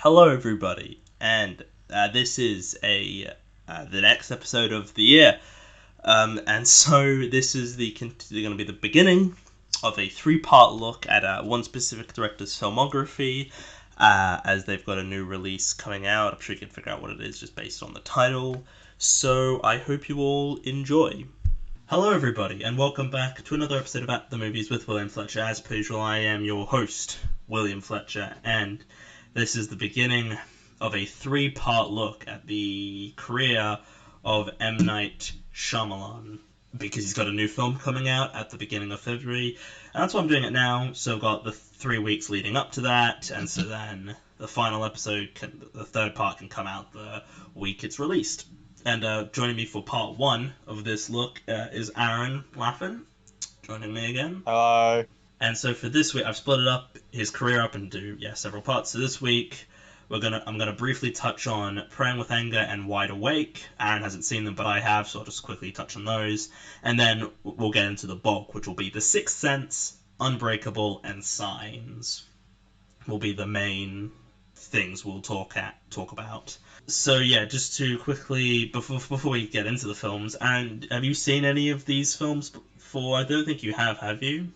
Hello, everybody, and this is the next episode of the year, and so this is going to be the beginning of a three-part look at one specific director's filmography, as they've got a new release coming out. I'm sure you can figure out what it is just based on the title. So I hope you all enjoy. Hello, everybody, and welcome back to another episode about the movies with William Fletcher. As per usual, I am your host, William Fletcher, and this is the beginning of a three-part look at the career of M. Night Shyamalan, because he's got a new film coming out at the beginning of February, and that's why I'm doing it now. So I've got the 3 weeks leading up to that, and so then the final episode, the third part, can come out the week it's released. And joining me for part one of this look is Aaron Laffin, joining me again. Hello. And so for this week, I've split his career up into several parts. So this week, I'm gonna briefly touch on Praying with Anger and Wide Awake. Aaron hasn't seen them, but I have, so I'll just quickly touch on those. And then we'll get into the bulk, which will be The Sixth Sense, Unbreakable, and Signs. Will be the main things we'll talk about. So yeah, just to quickly before we get into the films, and have you seen any of these films before? I don't think you have you?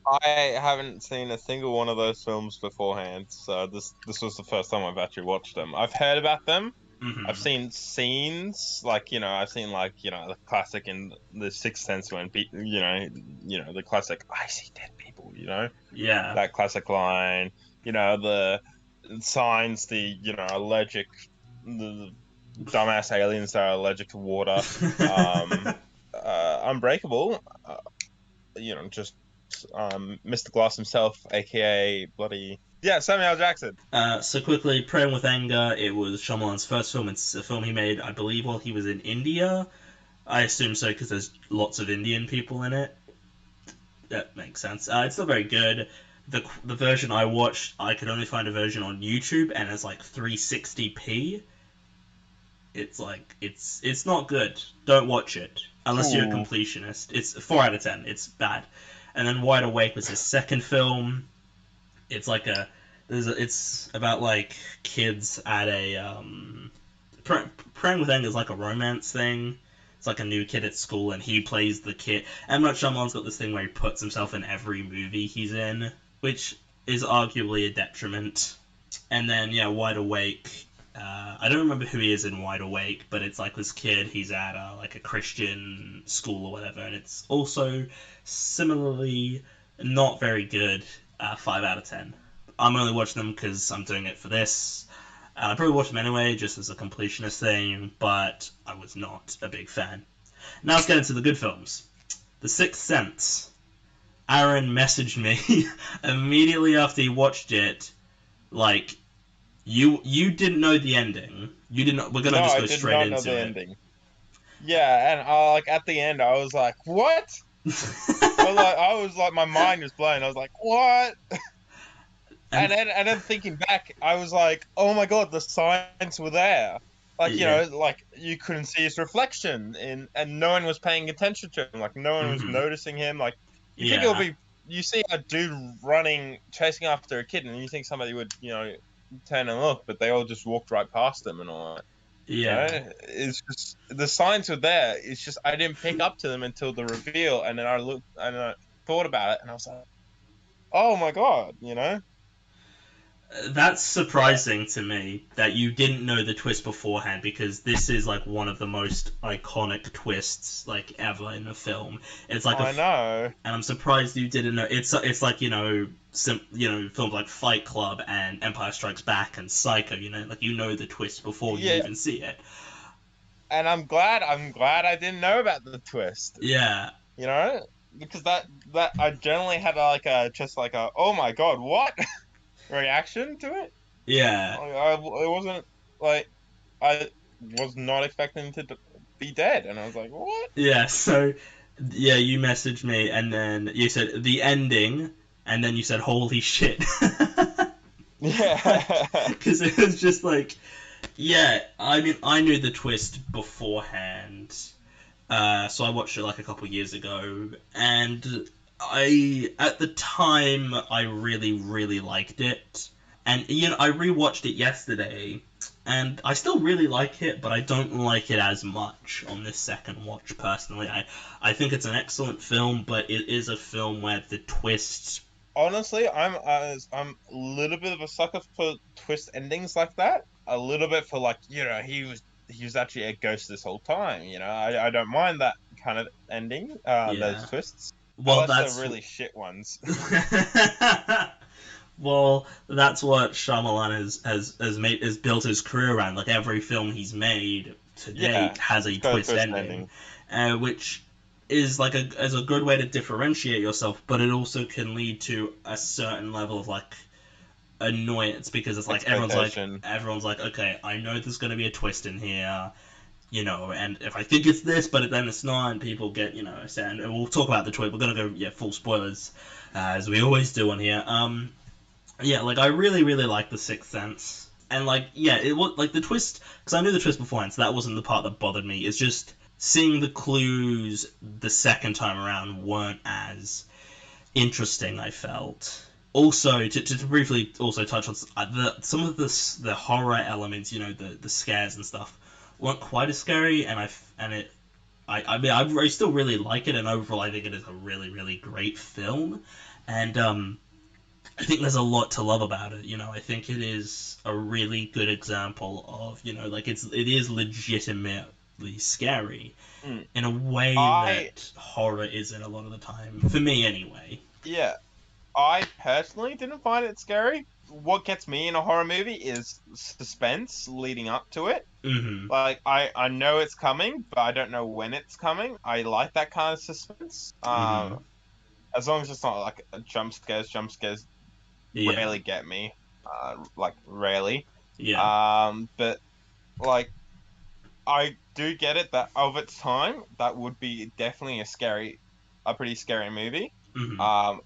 I haven't seen a single one of those films beforehand, so this was the first time I've actually watched them. I've heard about them. I've Mm-hmm. seen scenes, I've seen the classic in The Sixth Sense when the classic "I see dead people," Yeah. that classic line, the signs, allergic, the dumbass aliens that are allergic to water, Unbreakable, just Mr. Glass himself, aka Samuel L. Jackson. So quickly, Praying with Anger. It was Shyamalan's first film. It's a film he made, I believe, while he was in India. I assume so because there's lots of Indian people in it. That makes sense. It's not very good. The version I watched, I could only find a version on YouTube, and it's like 360p. It's not good. Don't watch it unless you're a Ooh. completionist. It's 4 out of 10. It's bad. And then Wide Awake was his second film. It's like it's about like kids at Praying with Anger is like a romance thing. It's like a new kid at school, and he plays the kid. M. Night Shyamalan's got this thing where he puts himself in every movie he's in, which is arguably a detriment. And then Wide Awake. I don't remember who he is in Wide Awake, but it's like this kid. He's at like a Christian school or whatever, and it's also similarly not very good. 5 out of 10. I'm only watching them because I'm doing it for this. I probably watched them anyway, just as a completionist thing, but I was not a big fan. Now let's get into the good films. The Sixth Sense. Aaron messaged me immediately after he watched it, like, you didn't know the ending. You didn't. We're gonna No, just I go did straight not know into the it. ending. Yeah, and at the end, I was like, "What?" I was like, my mind was blown. I was like, "What?" and And then thinking back, I was like, "Oh my God, the signs were there." yeah. Like you couldn't see his reflection, and no one was paying attention to him. Like no one was Mm-hmm. noticing him. Like you think it would Yeah. be, you see a dude running, chasing after a kid, and you think somebody would, turn and look, but they all just walked right past him and all that. Yeah. It's just the signs were there. It's just I didn't pick up to them until the reveal, and then I looked and I thought about it, and I was like, "Oh my God." That's Yeah, surprising to me that you didn't know the twist beforehand, because this is like one of the most iconic twists like ever in a film. It's like I know. and I'm surprised you didn't know. It's like films like Fight Club and Empire Strikes Back and Psycho. Like the twist before you Yeah, even see it. and I'm glad I didn't know about the twist. Yeah, You know, because that I generally had like a oh my God, what reaction to it. yeah, It wasn't like I was not expecting him to be dead, and I was like, what? yeah. So yeah, you messaged me and then you said the ending, and then you said holy shit. Yeah. Because it was just like, yeah, I mean, I knew the twist beforehand, so I watched it like a couple years ago, and at the time, I really, really liked it. And I rewatched it yesterday, and I still really like it, but I don't like it as much on this second watch. Personally, I think it's an excellent film, but it is a film where the twists. Honestly, I'm a little bit of a sucker for twist endings like that. A little bit for like, he was actually a ghost this whole time. I don't mind that kind of ending, those Yeah. twists, Well, unless they're that's. really shit ones. Well, that's what Shyamalan has built his career around. Like every film he's made to Yeah, date has a it's got a twist twist ending, ending. which is like a good way to differentiate yourself, but it also can lead to a certain level of like annoyance because it's like Expectation. everyone's like, okay, I know there's going to be a twist in here, and if I think it's this, but then it's not, and people get, sad. And we'll talk about the twist. We're gonna go, full spoilers, as we always do on here. Yeah, like I really, really like The Sixth Sense, and like, yeah, it was like the twist because I knew the twist beforehand, so that wasn't the part that bothered me. It's just seeing the clues the second time around weren't as interesting. I felt. Also, to briefly also touch on some of the horror elements, the scares and stuff, weren't quite as scary, and I mean I still really like it, and overall I think it is a really, really great film, and I think there's a lot to love about it. I think it is a really good example of, like it is legitimately scary Mm. in a way I that horror isn't a lot of the time for me anyway. Yeah, I personally didn't find it scary. What gets me in a horror movie is suspense leading up to it. Mhm. Like I know it's coming, but I don't know when it's coming. I like that kind of suspense. Mhm. As long as it's not like a jump scares. Jump scares Yeah. rarely get me. Like rarely. Yeah. But like I do get it that of its time, that would be definitely a pretty scary movie. Mhm.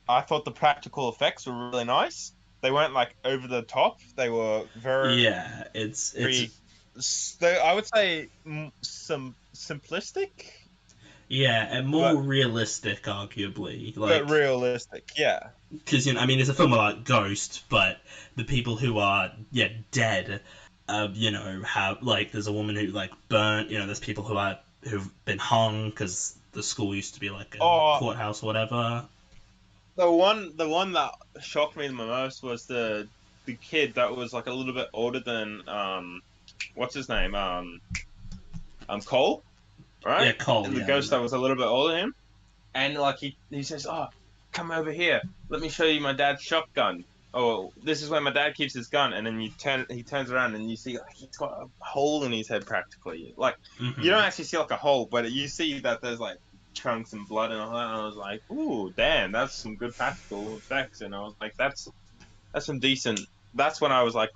I thought the practical effects were really nice. They weren't like over the top. They were Yeah. It's very, I would say, some simplistic, yeah, and more but realistic, arguably. Like, realistic. Yeah. because I mean, it's a film about ghosts, but the people who are dead, have like there's a woman who like burnt. There's people who've been hung because the school used to be like a Oh, courthouse or whatever. the one that shocked me the most was the kid that was like a little bit older than what's his name Cole, Yeah, right? Cole. The Yeah, ghost that was a little bit older than him. And like he says, "Oh, come over here. Let me show you my dad's shotgun. Oh, this is where my dad keeps his gun." And then he turns around and you see like he's got a hole in his head practically. Like you don't hmm actually see like a hole, but you see that there's like chunks and blood and all that. And I was like, "Ooh, damn, that's some good practical effects." And I was like, "That's some decent." That's when I was like,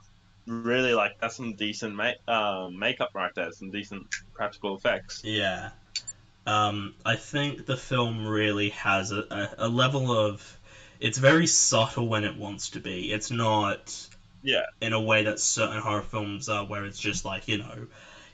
really like that's some decent makeup right there. Some decent practical effects. Yeah. I think the film really has a level of. It's very subtle when it wants to be. It's not Yeah. in a way that certain horror films are, where it's just like,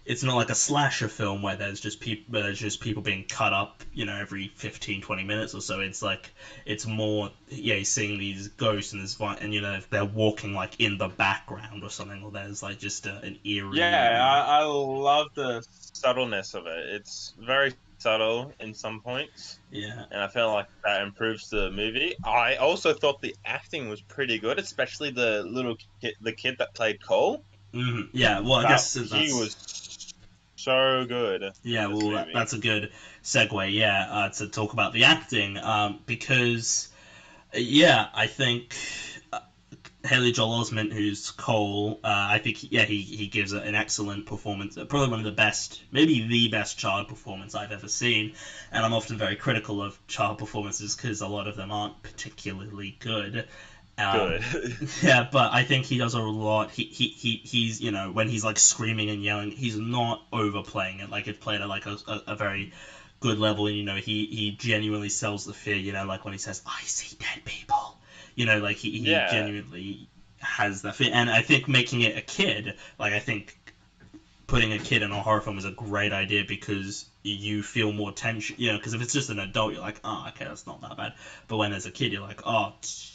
it's not like a slasher film where there's just people being cut up, every 15, 20 minutes or so. It's like it's more, yeah, seeing these ghosts and and they're walking like in the background or something, or there's like just an Yeah, eerie. I love the subtleness of it. It's very subtle in some points, Yeah. and I feel like that improves the movie. I also thought the acting was pretty good, especially the kid that played Cole. Yeah. Well, I That guess he that's. was so good Yeah, in this well, movie. that's a good segue, yeah, to talk about the acting, because, yeah, I think Haley Joel Osment, who's Cole, I think he gives an excellent performance. Probably one of the best, maybe the best child performance I've ever seen. And I'm often very critical of child performances because a lot of them aren't particularly good. Good. Um, yeah, but I think he does a lot. He's when he's like screaming and yelling, he's not overplaying it. Like it's played at like a very good level, and he genuinely sells the fear. Like when he says, "I see dead people." Like he Yeah, genuinely has that fit, and I think making it a kid, like I think putting a kid in a horror film is a great idea because you feel more tension, because if it's just an adult, you're like, oh, okay, that's not that bad. But when as a kid, you're like, oh,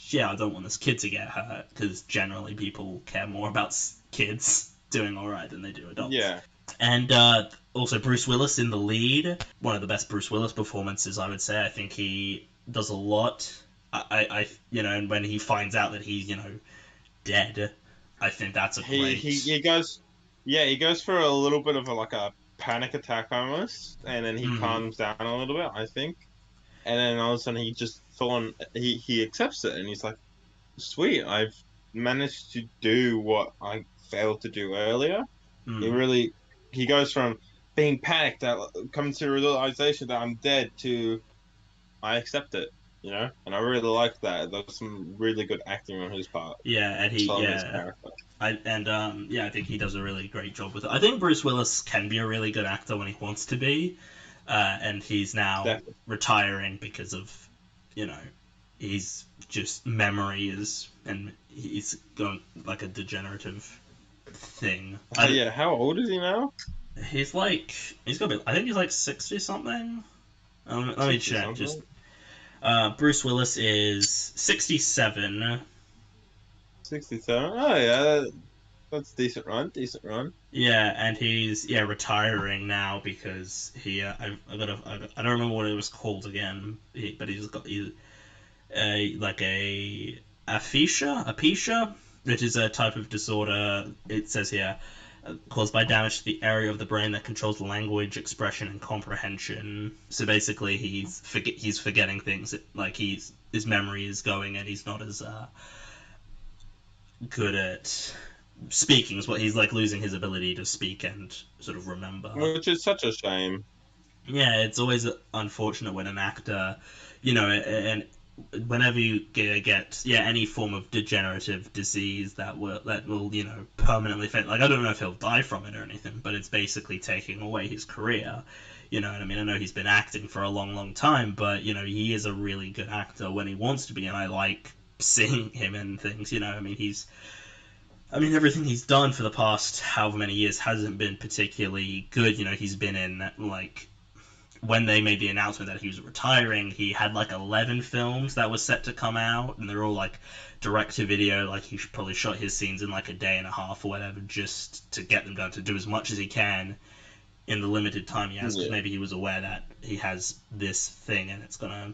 yeah, I don't want this kid to get hurt, because generally people care more about kids doing alright than they do adults. Yeah. And also Bruce Willis in the lead, one of the best Bruce Willis performances, I would say. I think he does a lot. And when he finds out that he's, dead, I think that's a great. He goes, yeah, he goes for a little bit of a panic attack almost, and then he calms down a little bit, I think, and then all of a sudden he accepts it, and he's like, sweet, I've managed to do what I failed to do earlier. He goes from being panicked, coming to the realization that I'm dead, to I accept it, and I really like that. There's some really good acting on his part, Yeah, and selling his character. I think he does a really great job with it. I think Bruce Willis can be a really good actor when he wants to be, and he's now Definitely. retiring because of, he's just memory is, and he's going like a degenerative thing. Yeah, how old is he now? He's got to be, I think he's like 60 something. Let me check. Just Bruce Willis is 67. 67. Oh yeah, that's decent run. Decent run. Yeah, and he's retiring now because I don't remember what it was called again, but he's got like a aphasia, which is a type of disorder. It says here caused by damage to the area of the brain that controls language, expression, and comprehension. So basically, he's forgetting things. Like his memory is going, and he's not as good at speaking. Is what he's like, losing his ability to speak and sort of remember. Which is such a shame. Yeah, it's always unfortunate when an actor, and whenever you get any form of degenerative disease that will permanently affect. Like, I don't know if he'll die from it or anything, but it's basically taking away his career. You know what I mean? I know he's been acting for a long, long time, but he is a really good actor when he wants to be, and I like seeing him in things. Everything he's done for the past however many years hasn't been particularly good. He's been in when they made the announcement that he was retiring, he had 11 films that were set to come out, and they're all direct to video. Like, he probably shot his scenes in a day and a half or whatever, just to get them done, to do as much as he can in the limited time he has. Because maybe he was aware that he has this thing and it's gonna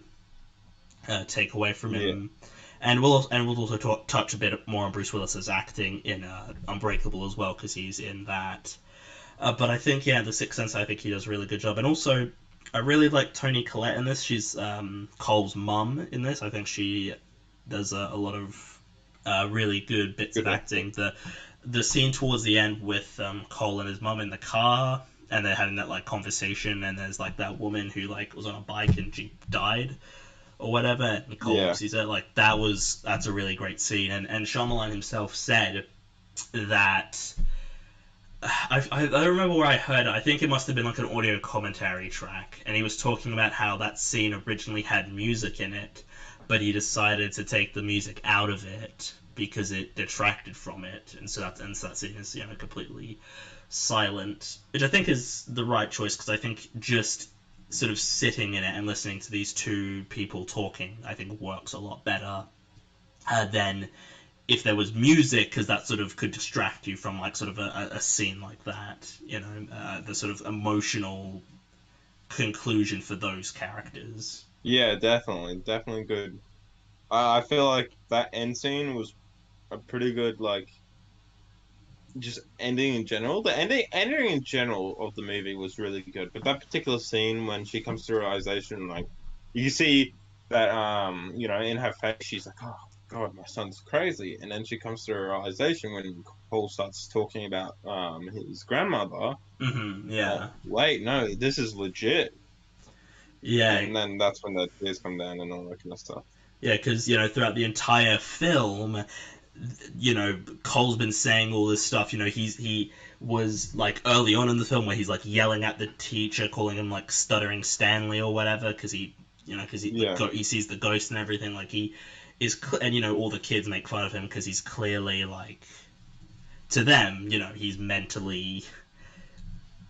take away from him. Yeah. And we'll also touch a bit more on Bruce Willis's acting in Unbreakable as well, because he's in that. But I think The Sixth Sense, I think he does a really good job, and also I really like Toni Collette in this. She's Cole's mum in this. I think she does a lot of really good bits of acting. The scene towards the end with Cole and his mum in the car, and they're having that conversation, and there's that woman who was on a bike and she died or whatever, and Cole sees her. That's a really great scene, and Shyamalan himself said that. I don't remember where I heard it. I think it must have been an audio commentary track, and he was talking about how that scene originally had music in it, but he decided to take the music out of it because it detracted from it, and so that scene is completely silent, which I think is the right choice, because I think just sort of sitting in it and listening to these two people talking, I think works a lot better than if there was music, because that sort of could distract you from sort of a scene like that, the sort of emotional conclusion for those characters. Yeah, definitely good. I feel like that end scene was a pretty good just ending in general. The ending in general of the movie was really good, but that particular scene when she comes to realization, you see that in her face she's like, oh God, my son's crazy, and then she comes to a realization when Cole starts talking about his grandmother. Yeah. Wait, no, this is legit. Yeah. And then that's when the tears come down and all that kind of stuff. Yeah, because throughout the entire film, Cole's been saying all this stuff. He was early on in the film where he's yelling at the teacher, calling him stuttering Stanley or whatever, because he sees the ghost and everything. He is, and all the kids make fun of him because he's clearly to them, he's mentally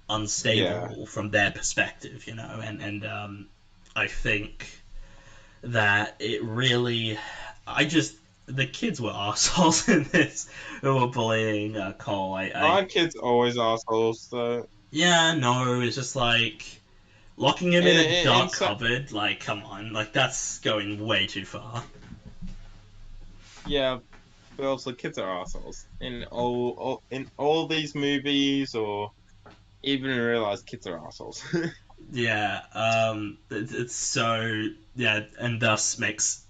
Yeah. unstable from their perspective, and I think that it really, I just the kids were assholes in this who were bullying Cole. Our kids always assholes, though. Yeah, no, it's just like locking him in a And dark so, cupboard. Like, come on, like that's going way too far. yeah, but also kids are assholes in all these movies, or even in real life, kids are assholes. Yeah, it's so yeah, and thus makes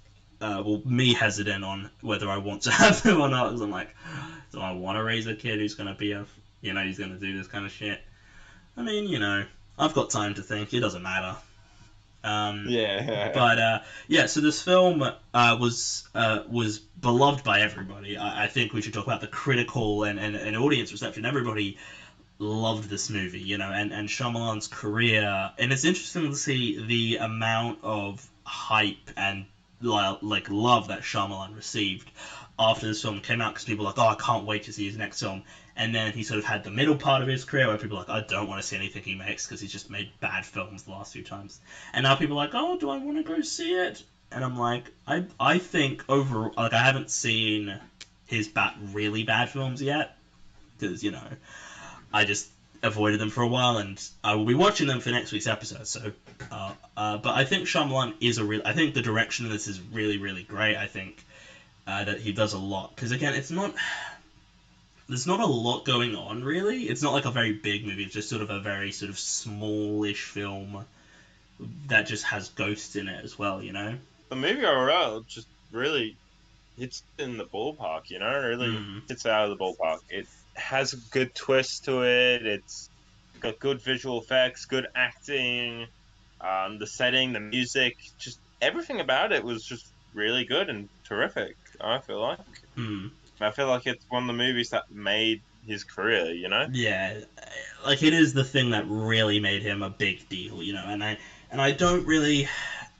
me hesitant on whether I want to have him or not. Because I'm like, do I want to raise a kid who's gonna be he's gonna do this kind of shit? I mean, I've got time to think. It doesn't matter. Um, Yeah. but yeah, so this film was beloved by everybody. I think we should talk about the critical and audience reception. Everybody loved this movie, and Shyamalan's career. And it's interesting to see the amount of hype and like love that Shyamalan received after this film came out, because people were like, oh, I can't wait to see his next film. And then he sort of had the middle part of his career where people are like, I don't want to see anything he makes because he's just made bad films the last few times. And now people are like, oh, do I want to go see it? And I'm like, I think overall, like, I haven't seen his really bad films yet, because I just avoided them for a while, and I will be watching them for next week's episode. So, but I think Shyamalan is I think the direction of this is really, really great. I think that he does a lot, because again, there's not a lot going on really. It's not like a very big movie. It's just sort of a very sort of smallish film that just has ghosts in it as well. The movie overall just really hits in the ballpark, really Mm. hits out of the ballpark. It has a good twist to it. It's got good visual effects, good acting, the setting, the music, just everything about it was just really good and terrific. Mm. I feel like it's one of the movies that made his career. Yeah, like it is the thing that really made him a big deal. And I don't really,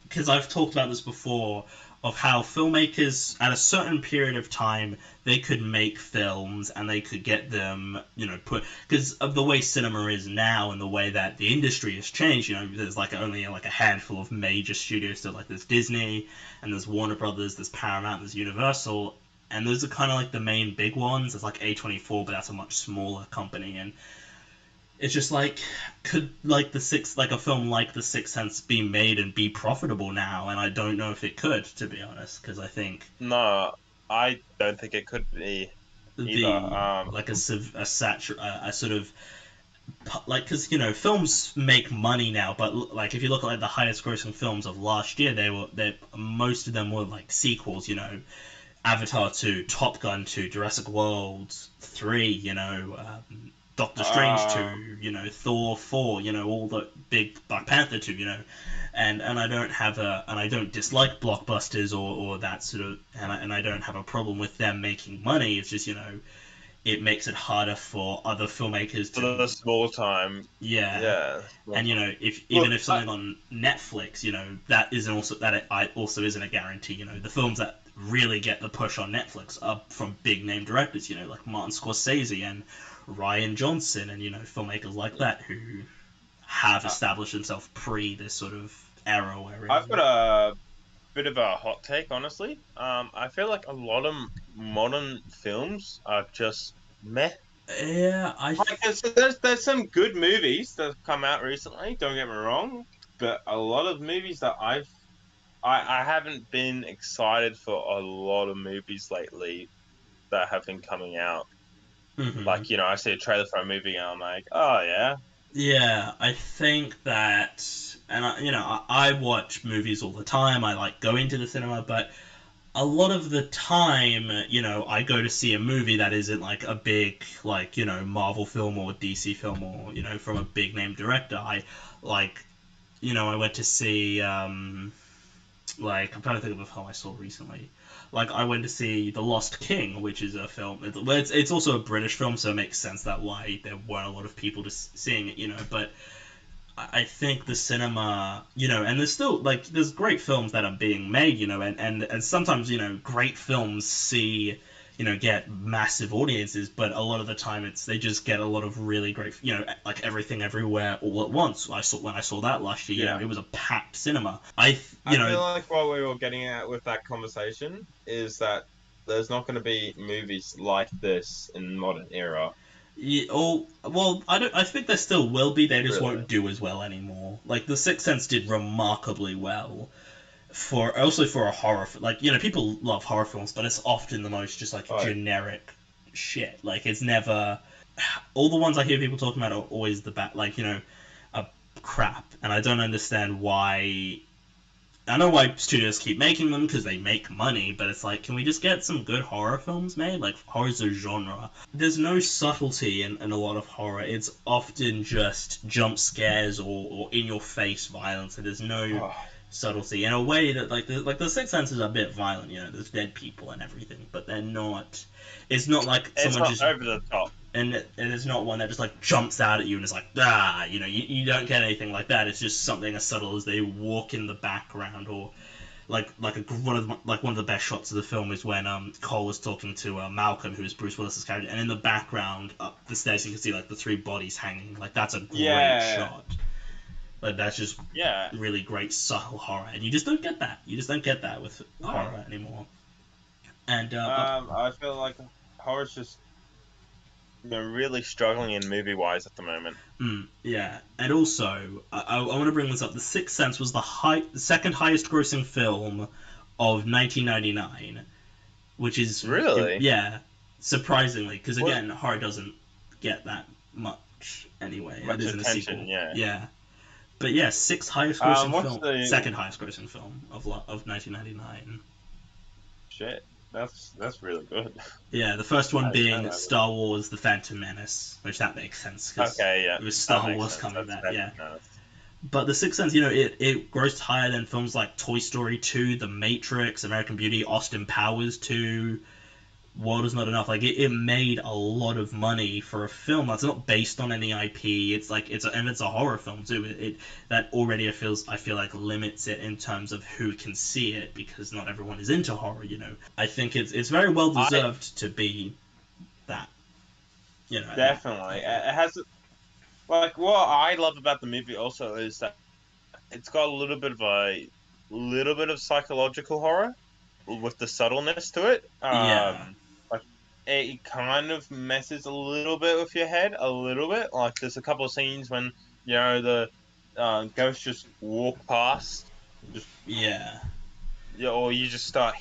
because I've talked about this before, of how filmmakers at a certain period of time they could make films and they could get them, put, because of the way cinema is now and the way that the industry has changed. There's like only like a handful of major studios. So like there's Disney and there's Warner Brothers, there's Paramount, there's Universal, and those are kind of like the main big ones. There's like A24, but that's a much smaller company, and it's just like, could like a film like The Sixth Sense be made and be profitable now? And I don't know if it could, to be honest, because I think No, I don't think it could be either. the like a sort of like, because films make money now, but like if you look at like the highest grossing films of last year, they most of them were like sequels. Avatar 2, Top Gun 2, Jurassic World 3, Doctor Strange Uh, 2, Thor 4, all the big Black Panther 2, and I don't dislike blockbusters or that sort of, and I don't have a problem with them making money. It's just, it makes it harder for other filmmakers for to, the small time, yeah. yeah, small And time. if even Look, if something on Netflix, that isn't also that it also isn't a guarantee. The films that really get the push on Netflix are from big name directors, like Martin Scorsese and Ryan Johnson, and filmmakers like that who have uh, established themselves pre this sort of era where it was. I've got a bit of a hot take, honestly. I feel like a lot of modern films are just meh. Yeah, Like there's some good movies that have come out recently. Don't get me wrong, but a lot of movies that I haven't been excited for a lot of movies lately that have been coming out. hmm Like I see a trailer for a movie and I'm like, oh yeah, yeah, I think that, and I watch movies all the time. I like going to the cinema, but a lot of the time, I go to see a movie that isn't like a big, like, Marvel film or DC film or, from a big name director. I like, I went to see, like, I'm trying to think of a film I saw recently. Like, I went to see The Lost King, which is a film. It's also a British film, so it makes sense that why there weren't a lot of people seeing it, But I think the cinema, and there's still like there's great films that are being made, and sometimes great films see get massive audiences, but a lot of the time they just get a lot of really great, like Everything Everywhere All at Once. When I saw that last year, Yeah. it was a packed cinema. I feel like what we were getting at with that conversation is that there's not going to be movies like this in modern era. well, I don't. I think there still will be. They just Really. won't do as well anymore. Like The Sixth Sense did remarkably well for a horror. Like people love horror films, but it's often the most just like Oh, generic shit. Like it's never. All the ones I hear people talking about are always the bad. Like crap, and I don't understand why. I know why studios keep making them because they make money, but it's like, can we just get some good horror films made? Like, horror's a genre. There's no subtlety in a lot of horror. It's often just jump scares or in your face violence, and there's no oh, subtlety in a way that like the Sixth Sense is a bit violent. There's dead people and everything, but they're not. It's not like it's someone not just over the top. and it's not one that just like jumps out at you and is like you don't get anything like that. It's just something as subtle as they walk in the background, or one of the best shots of the film is when Cole is talking to Malcolm, who is Bruce Willis's character, and in the background up the stairs you can see like the three bodies hanging. Like that's a great Yeah, shot. Like that's just yeah. really great subtle horror, and you just don't get that. You just don't get that with No. horror anymore. And I feel like horror's just really struggling in movie wise at the moment. Yeah, and also I want to bring this up. The Sixth Sense was the second highest grossing film of 1999, which is Really? yeah, surprisingly, because What again, horror doesn't get that much anyway. It much isn't a attention? sequel. Yeah. Yeah, but yeah, sixth highest grossing What's film, the second highest grossing film of 1999. shit? That's really good. Yeah, the first one I didn't know being Star Wars: The Phantom Menace, which that makes sense that. because Okay, yeah, it was that Star makes Wars sense. coming That's back. better. Yeah, No. but The Sixth Sense, it grossed higher than films like Toy Story 2, The Matrix, American Beauty, Austin Powers 2, World Is Not Enough. Like, it made a lot of money for a film that's not based on any IP. It's like, and it's a horror film too. That already I feel like limits it in terms of who can see it because not everyone is into horror. I think it's very well I deserved to be that, at that definitely level. it has like what I love about the movie also is that it's got a little bit of psychological horror with the subtleness to it. Yeah. Like it kind of messes a little bit with your head, a little bit. Like there's a couple of scenes when the ghosts just walk past, just Yeah. yeah, or you just start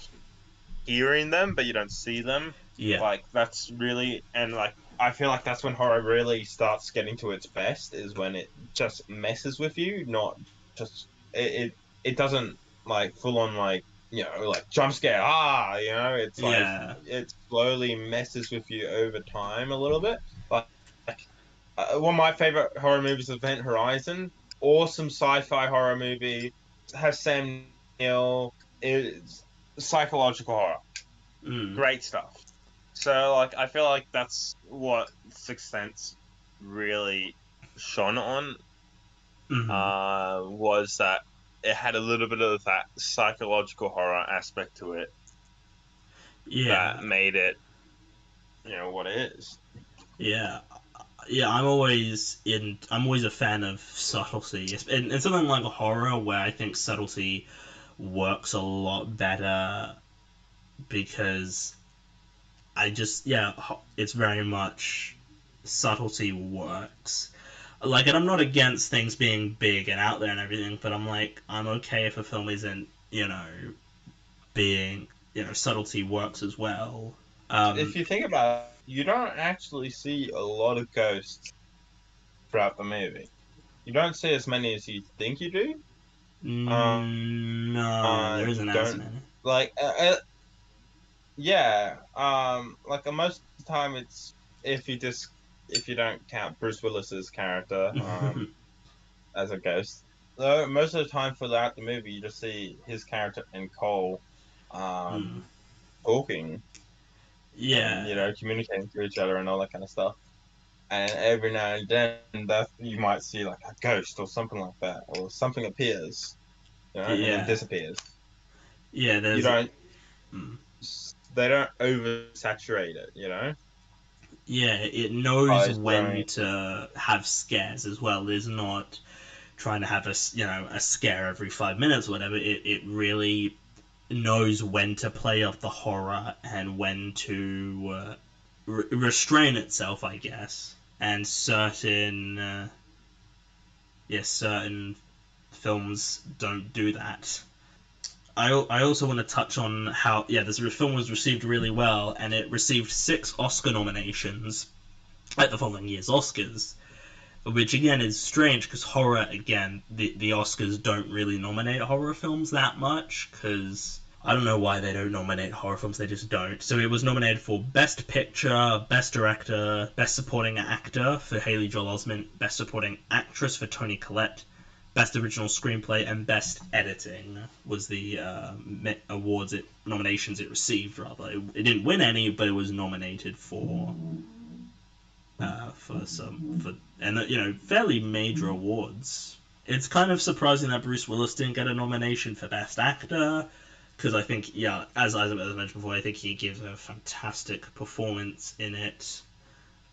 hearing them, but you don't see them. Yeah. Like that's really and like I feel like that's when horror really starts getting to its best is when it just messes with you, not just it doesn't like full on like like jump scare it's like Yeah. it slowly messes with you over time a little bit like one of my favorite horror movies is Event Horizon, awesome sci-fi horror movie, has Sam Neill, it's psychological horror, Mm. great stuff. So like I feel like that's what Sixth Sense really shone on, Mm-hmm. was that it had a little bit of that psychological horror aspect to it that Yeah. made it what it is. Yeah. Yeah, I'm always a fan of subtlety. In something like a horror where I think subtlety works a lot better because it's very much subtlety works. Like, and I'm not against things being big and out there and everything, but I'm okay if a film isn't, being, subtlety works as well. If Um, you think about it, you don't actually see a lot of ghosts throughout the movie. You don't see as many as you think you do. no, there You isn't as don't many. like yeah. Like most of the time, it's if you don't count Bruce Willis's character as a ghost. Though most of the time throughout the movie, you just see his character and Cole Mm. talking and Yeah, communicating to each other and all that kind of stuff. And every now and then, that you might see like a ghost or something like that, or something appears, and then yeah, disappears. yeah. You There's don't mm. they don't oversaturate it, Yeah, it knows by when showing. to have scares as well. It's not trying to have a scare every 5 minutes or whatever. It really knows when to play up the horror and when to restrain itself, I guess. And certain films don't do that. I also want to touch on how this film was received really well, and it received 6 Oscar nominations at the following year's Oscars, which again is strange because horror, again, the Oscars don't really nominate horror films that much because I don't know why they don't nominate horror films, they just don't. So it was nominated for Best Picture, Best Director, Best Supporting Actor for Haley Joel Osment, Best Supporting Actress for Toni Collette, Best Original Screenplay, and Best Editing was the nominations it received. Rather, it didn't win any, but it was nominated for some fairly major awards. It's kind of surprising that Bruce Willis didn't get a nomination for Best Actor because I think as I mentioned before, I think he gives a fantastic performance in it.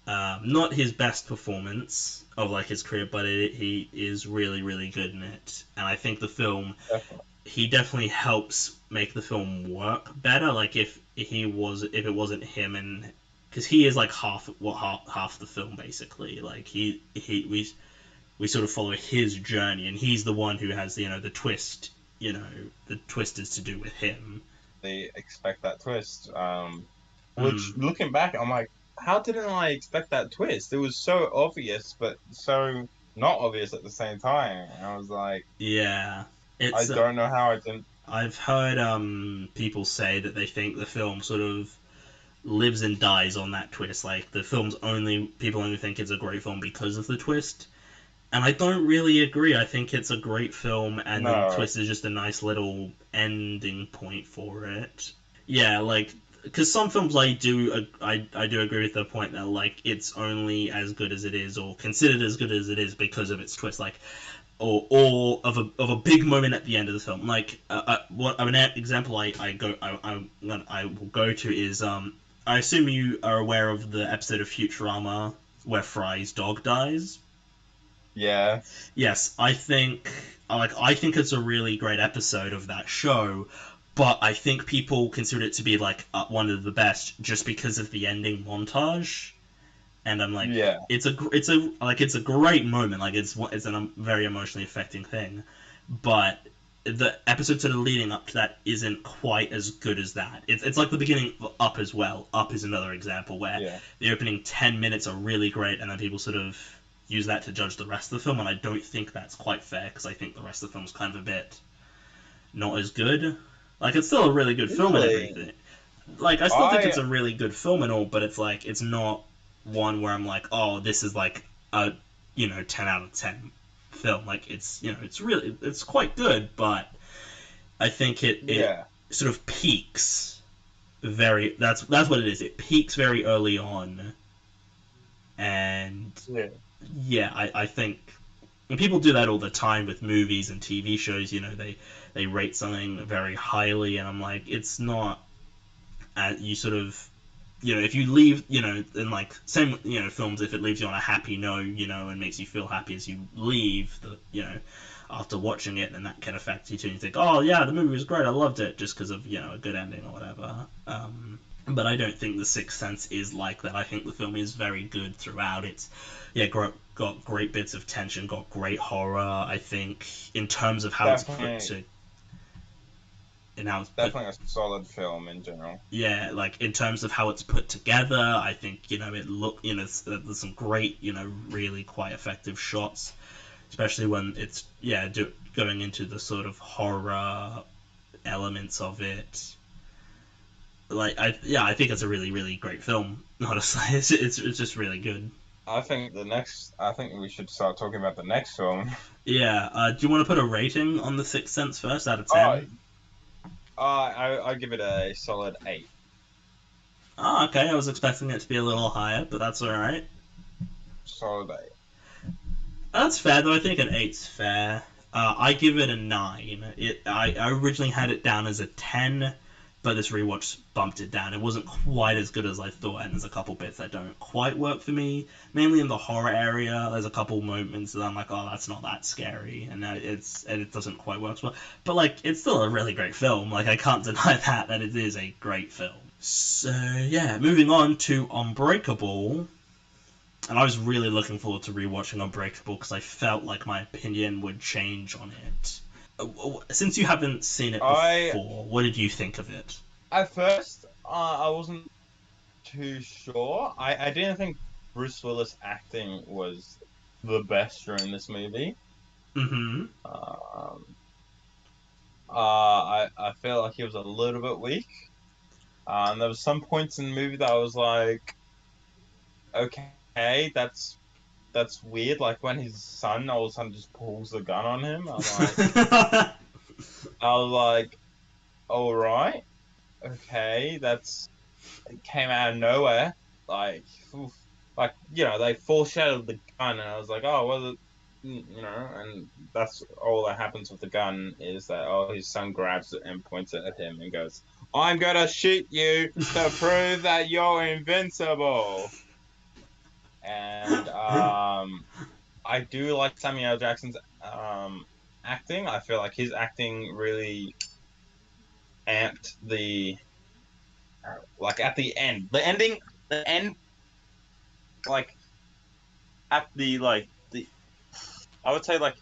Not his best performance of like his career, but he is really really good in it, and I think the film Definitely. he definitely helps make the film work better. Like if it wasn't him, and because he is like half the film basically. Like we sort of follow his journey, and he's the one who has the twist. The twist is to do with him. They expect that twist. Which Mm, looking back, I'm like, how didn't I expect that twist? It was so obvious, but so not obvious at the same time. And I was like, yeah, I it's. don't know how I didn't. I've heard people say that they think the film sort of lives and dies on that twist. Like the film's only people only think it's a great film because of the twist. And I don't really agree. I think it's a great film, and the No, twist is just a nice little ending point for it. Yeah, like because some films I do agree with the point that like it's only as good as it is, or considered as good as it is because of its twist. Like or of a big moment at the end of the film. Like what an example I will go to is I assume you are aware of the episode of Futurama where Fry's dog dies. yes, Yes, I think it's a really great episode of that show, but I think people consider it to be like one of the best just because of the ending montage. And I'm like, yeah, it's a great moment, like it's a very emotionally affecting thing, but the episodes that are leading up to that isn't quite as good as that. It's like the beginning of Up as well. Up is another example where yeah. the opening 10 minutes are really great, and then people sort of use that to judge the rest of the film, and I don't think that's quite fair because I think the rest of the film's kind of a bit not as good. Like it's still a really good film and Really, everything. Like I still think it's I a really good film and all, but it's like it's not one where I'm like, oh, this is like a 10 out of 10 film. Like it's quite good, but I think it yeah, sort of peaks very. That's what it is. It peaks very early on, and yeah. yeah, I think and people do that all the time with movies and TV shows. They rate something very highly, and I'm like, it's not. You sort of if you leave, in like same, films, if it leaves you on a happy note, and makes you feel happy as you leave, after watching it, then that can affect you too. And you think, oh yeah, the movie was great, I loved it, just because of a good ending or whatever. But I don't think The Sixth Sense is like that. I think the film is very good throughout. It's got great bits of tension, got great horror. I think in terms of how it's put Definitely, to, in how it's put definitely a solid film in general. yeah, like in terms of how it's put together, I think there's some great really quite effective shots, especially when it's going into the sort of horror elements of it. Like I think it's a really really great film. Honestly, it's just really good. I think we should start talking about the next film. Yeah, do you want to put a rating on The Sixth Sense first out of Oh, 10? I give it a solid 8. Oh, okay, I was expecting it to be a little higher, but that's all right. Solid 8. That's fair, though. I think an eight's fair. I give it a 9. I originally had it down as a 10 but this rewatch bumped it down. It wasn't quite as good as I thought, and there's a couple bits that don't quite work for me. Mainly in the horror area, there's a couple moments that I'm like, oh, that's not that scary, and it doesn't quite work well. But like, it's still a really great film. Like, I can't deny that it is a great film. So yeah, moving on to Unbreakable. And I was really looking forward to rewatching Unbreakable because I felt like my opinion would change on it. Since you haven't seen it I before, what did you think of it? at first I wasn't too sure. I didn't think Bruce Willis acting was the best during this movie. Mm-hmm. Um, I felt like he was a little bit weak. And there was some points in the movie that I was like, okay, that's weird. Like when his son all of a sudden just pulls the gun on him. I was like, all right, okay, that's it came out of nowhere. Like, oof. Like they foreshadowed the gun, and I was like, oh, well, and that's all that happens with the gun is that his son grabs it and points it at him and goes, "I'm gonna shoot you to prove that you're invincible." And I do like Samuel L. Jackson's acting. I feel like his acting really amped the like at the end, the end, like at the I would say like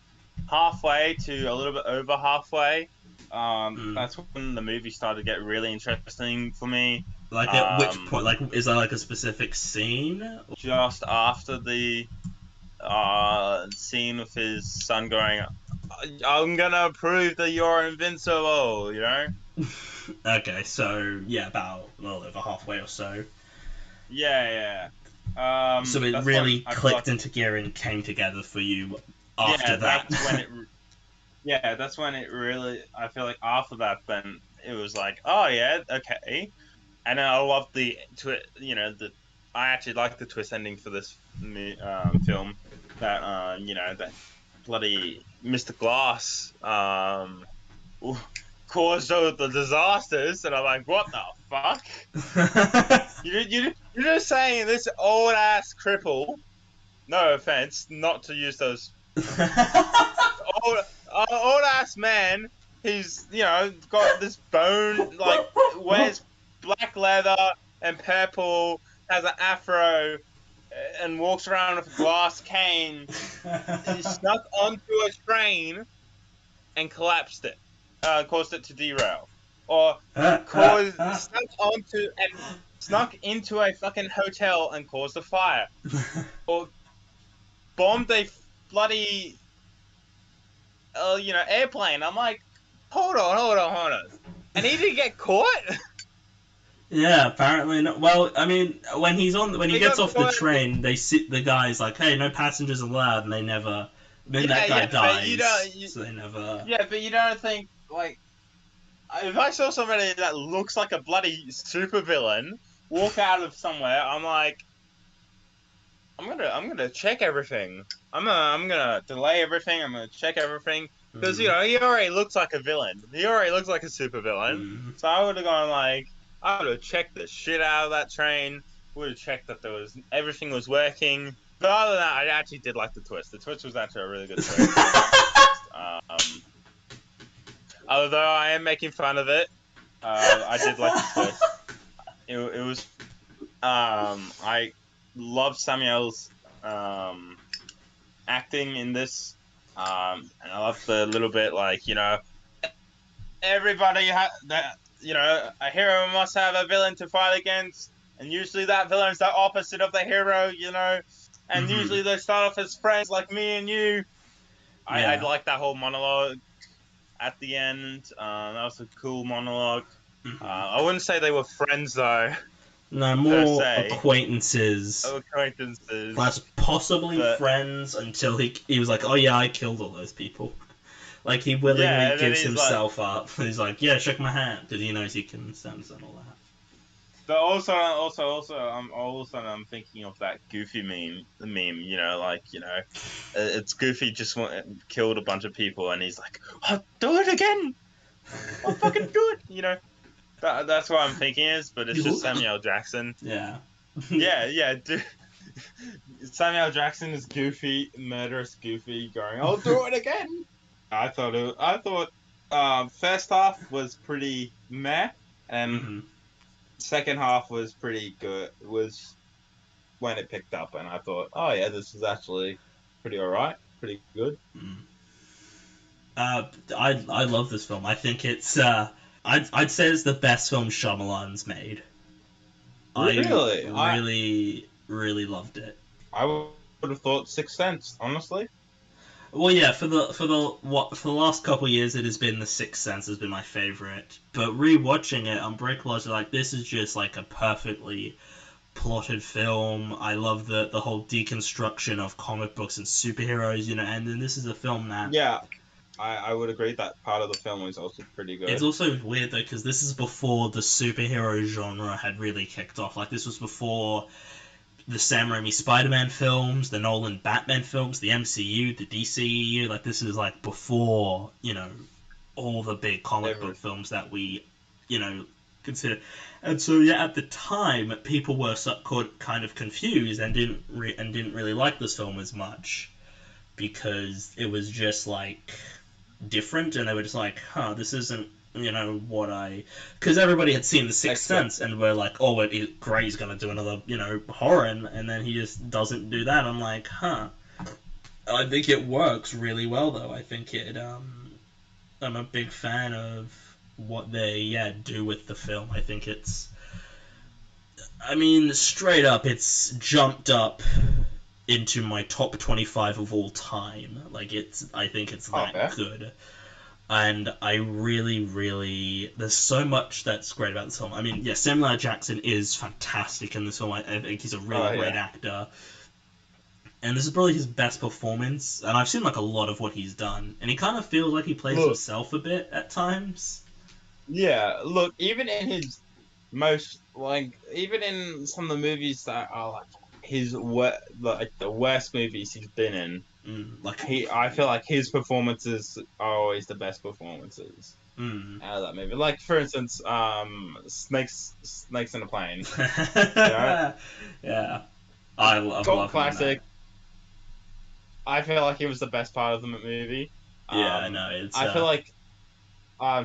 halfway to a little bit over halfway. Mm. That's when the movie started to get really interesting for me. Like at which point? Like, is there like a specific scene? Just after the scene with his son going, "I'm gonna prove that you're invincible," you know? Okay, so yeah, about a little over halfway or so. Yeah, So it that's when really I feel like, clicked into gear and came together for you after yeah, that. that's when it really. I feel like after that, then it was like, oh yeah, okay. And then I love the I actually like the twist ending for this film that that bloody Mr. Glass caused all the disasters, and I'm like, what the fuck? You're just saying this old ass cripple. No offense, not to use those old old ass man who's got this bone, like wears black leather and purple, has an afro, and walks around with a glass cane. He snuck onto a train and collapsed it, caused it to derail, or caused snuck into a fucking hotel and caused a fire, or bombed a bloody airplane. I'm like, hold on, and he didn't get caught. Yeah, apparently not. Well, I mean, when he He gets got off the caught. train, they sit the guy's like, "Hey, no passengers allowed," and they never. Then that guy But you dies, don't. so they never. Yeah, but you don't think like if I saw somebody that looks like a bloody supervillain walk out of somewhere, I'm like, I'm gonna check everything. I'm gonna delay everything. I'm gonna check everything because Mm, he already looks like a villain. He already looks like a supervillain. mm. So I would have gone like I would have checked the shit out of that train. Would have checked that everything was working. But other than that, I actually did like the twist. The twist was actually a really good twist. I like the twist. Although I am making fun of it, I did like the twist. It was I love Samuel's acting in this. And I love the little bit like everybody that a hero must have a villain to fight against, and usually that villain's the opposite of the hero, and Mm-hmm. usually they start off as friends like me and you. I Yeah. like that whole monologue at the end. That was a cool monologue. Mm-hmm. I wouldn't say they were friends though, No, per more se, acquaintances. acquaintances, Plus, possibly but friends until he was like, "Oh yeah, I killed all those people." Like he willingly yeah, and then gives he's like, himself up. He's like, "Yeah, shake my hand," because he knows he can stand and all that. but also, I'm all of a sudden I'm thinking of that Goofy meme, it's Goofy just killed a bunch of people, and he's like, "I'll do it again, I'll fucking do it," That's what I'm thinking is, but it's just Samuel Jackson. Yeah. Yeah. Dude. Samuel Jackson is goofy, murderous goofy, going, "I'll do it again." I thought first half was pretty meh, and Hmm. second half was pretty good. Was when it picked up, and I thought, "Oh yeah, this is actually pretty alright, pretty good." I love this film. I think it's I'd say it's the best film Shyamalan's made. I Really, really loved it. I would have thought Sixth Sense, honestly. Well, yeah, for the last couple of years, it has been The Sixth Sense has been my favorite. But rewatching it, Unbreakable, I was like, this is just like a perfectly plotted film. I love the whole deconstruction of comic books and superheroes, and then this is a film that Yeah, I would agree that part of the film was also pretty it's good. also weird though because this is before the superhero genre had really kicked off. Like this was before the Sam Raimi Spider-Man films, the Nolan Batman films, the MCU, the DCEU. Like this is like before all the big comic book Every films that we consider. And so yeah, at the time, people were kind of confused and didn't really like this film as much because it was just like different, and they were just like, huh, this isn't what I, because everybody had seen The Sixth expect. Sense and we're like, oh, Gray's gonna do another horror, and then he just doesn't do that. I'm like, huh. I think it works really well though. I think I'm a big fan of what they do with the film. I think I mean, straight up, it's jumped up into my top 25 of all time. Like I think it's Oh, that fair. good. And I really, really, there's so much that's great about this film. I mean, yeah, Samuel L. Jackson is fantastic in this film. I think he's a really Oh great yeah. actor, and this is probably his best performance. And I've seen like a lot of what he's done, and he kind of feels like he plays Look, himself a bit at times. yeah. Look, even in his most even in some of the movies that are like like the worst movies he's been in, Like, I feel like his performances are always the best performances mm. out of that movie. Like for instance, Snakes in a Plane. You know, Yeah, I cult love him in that. classic. I feel like it was the best part of the movie. Yeah, I know it's I feel like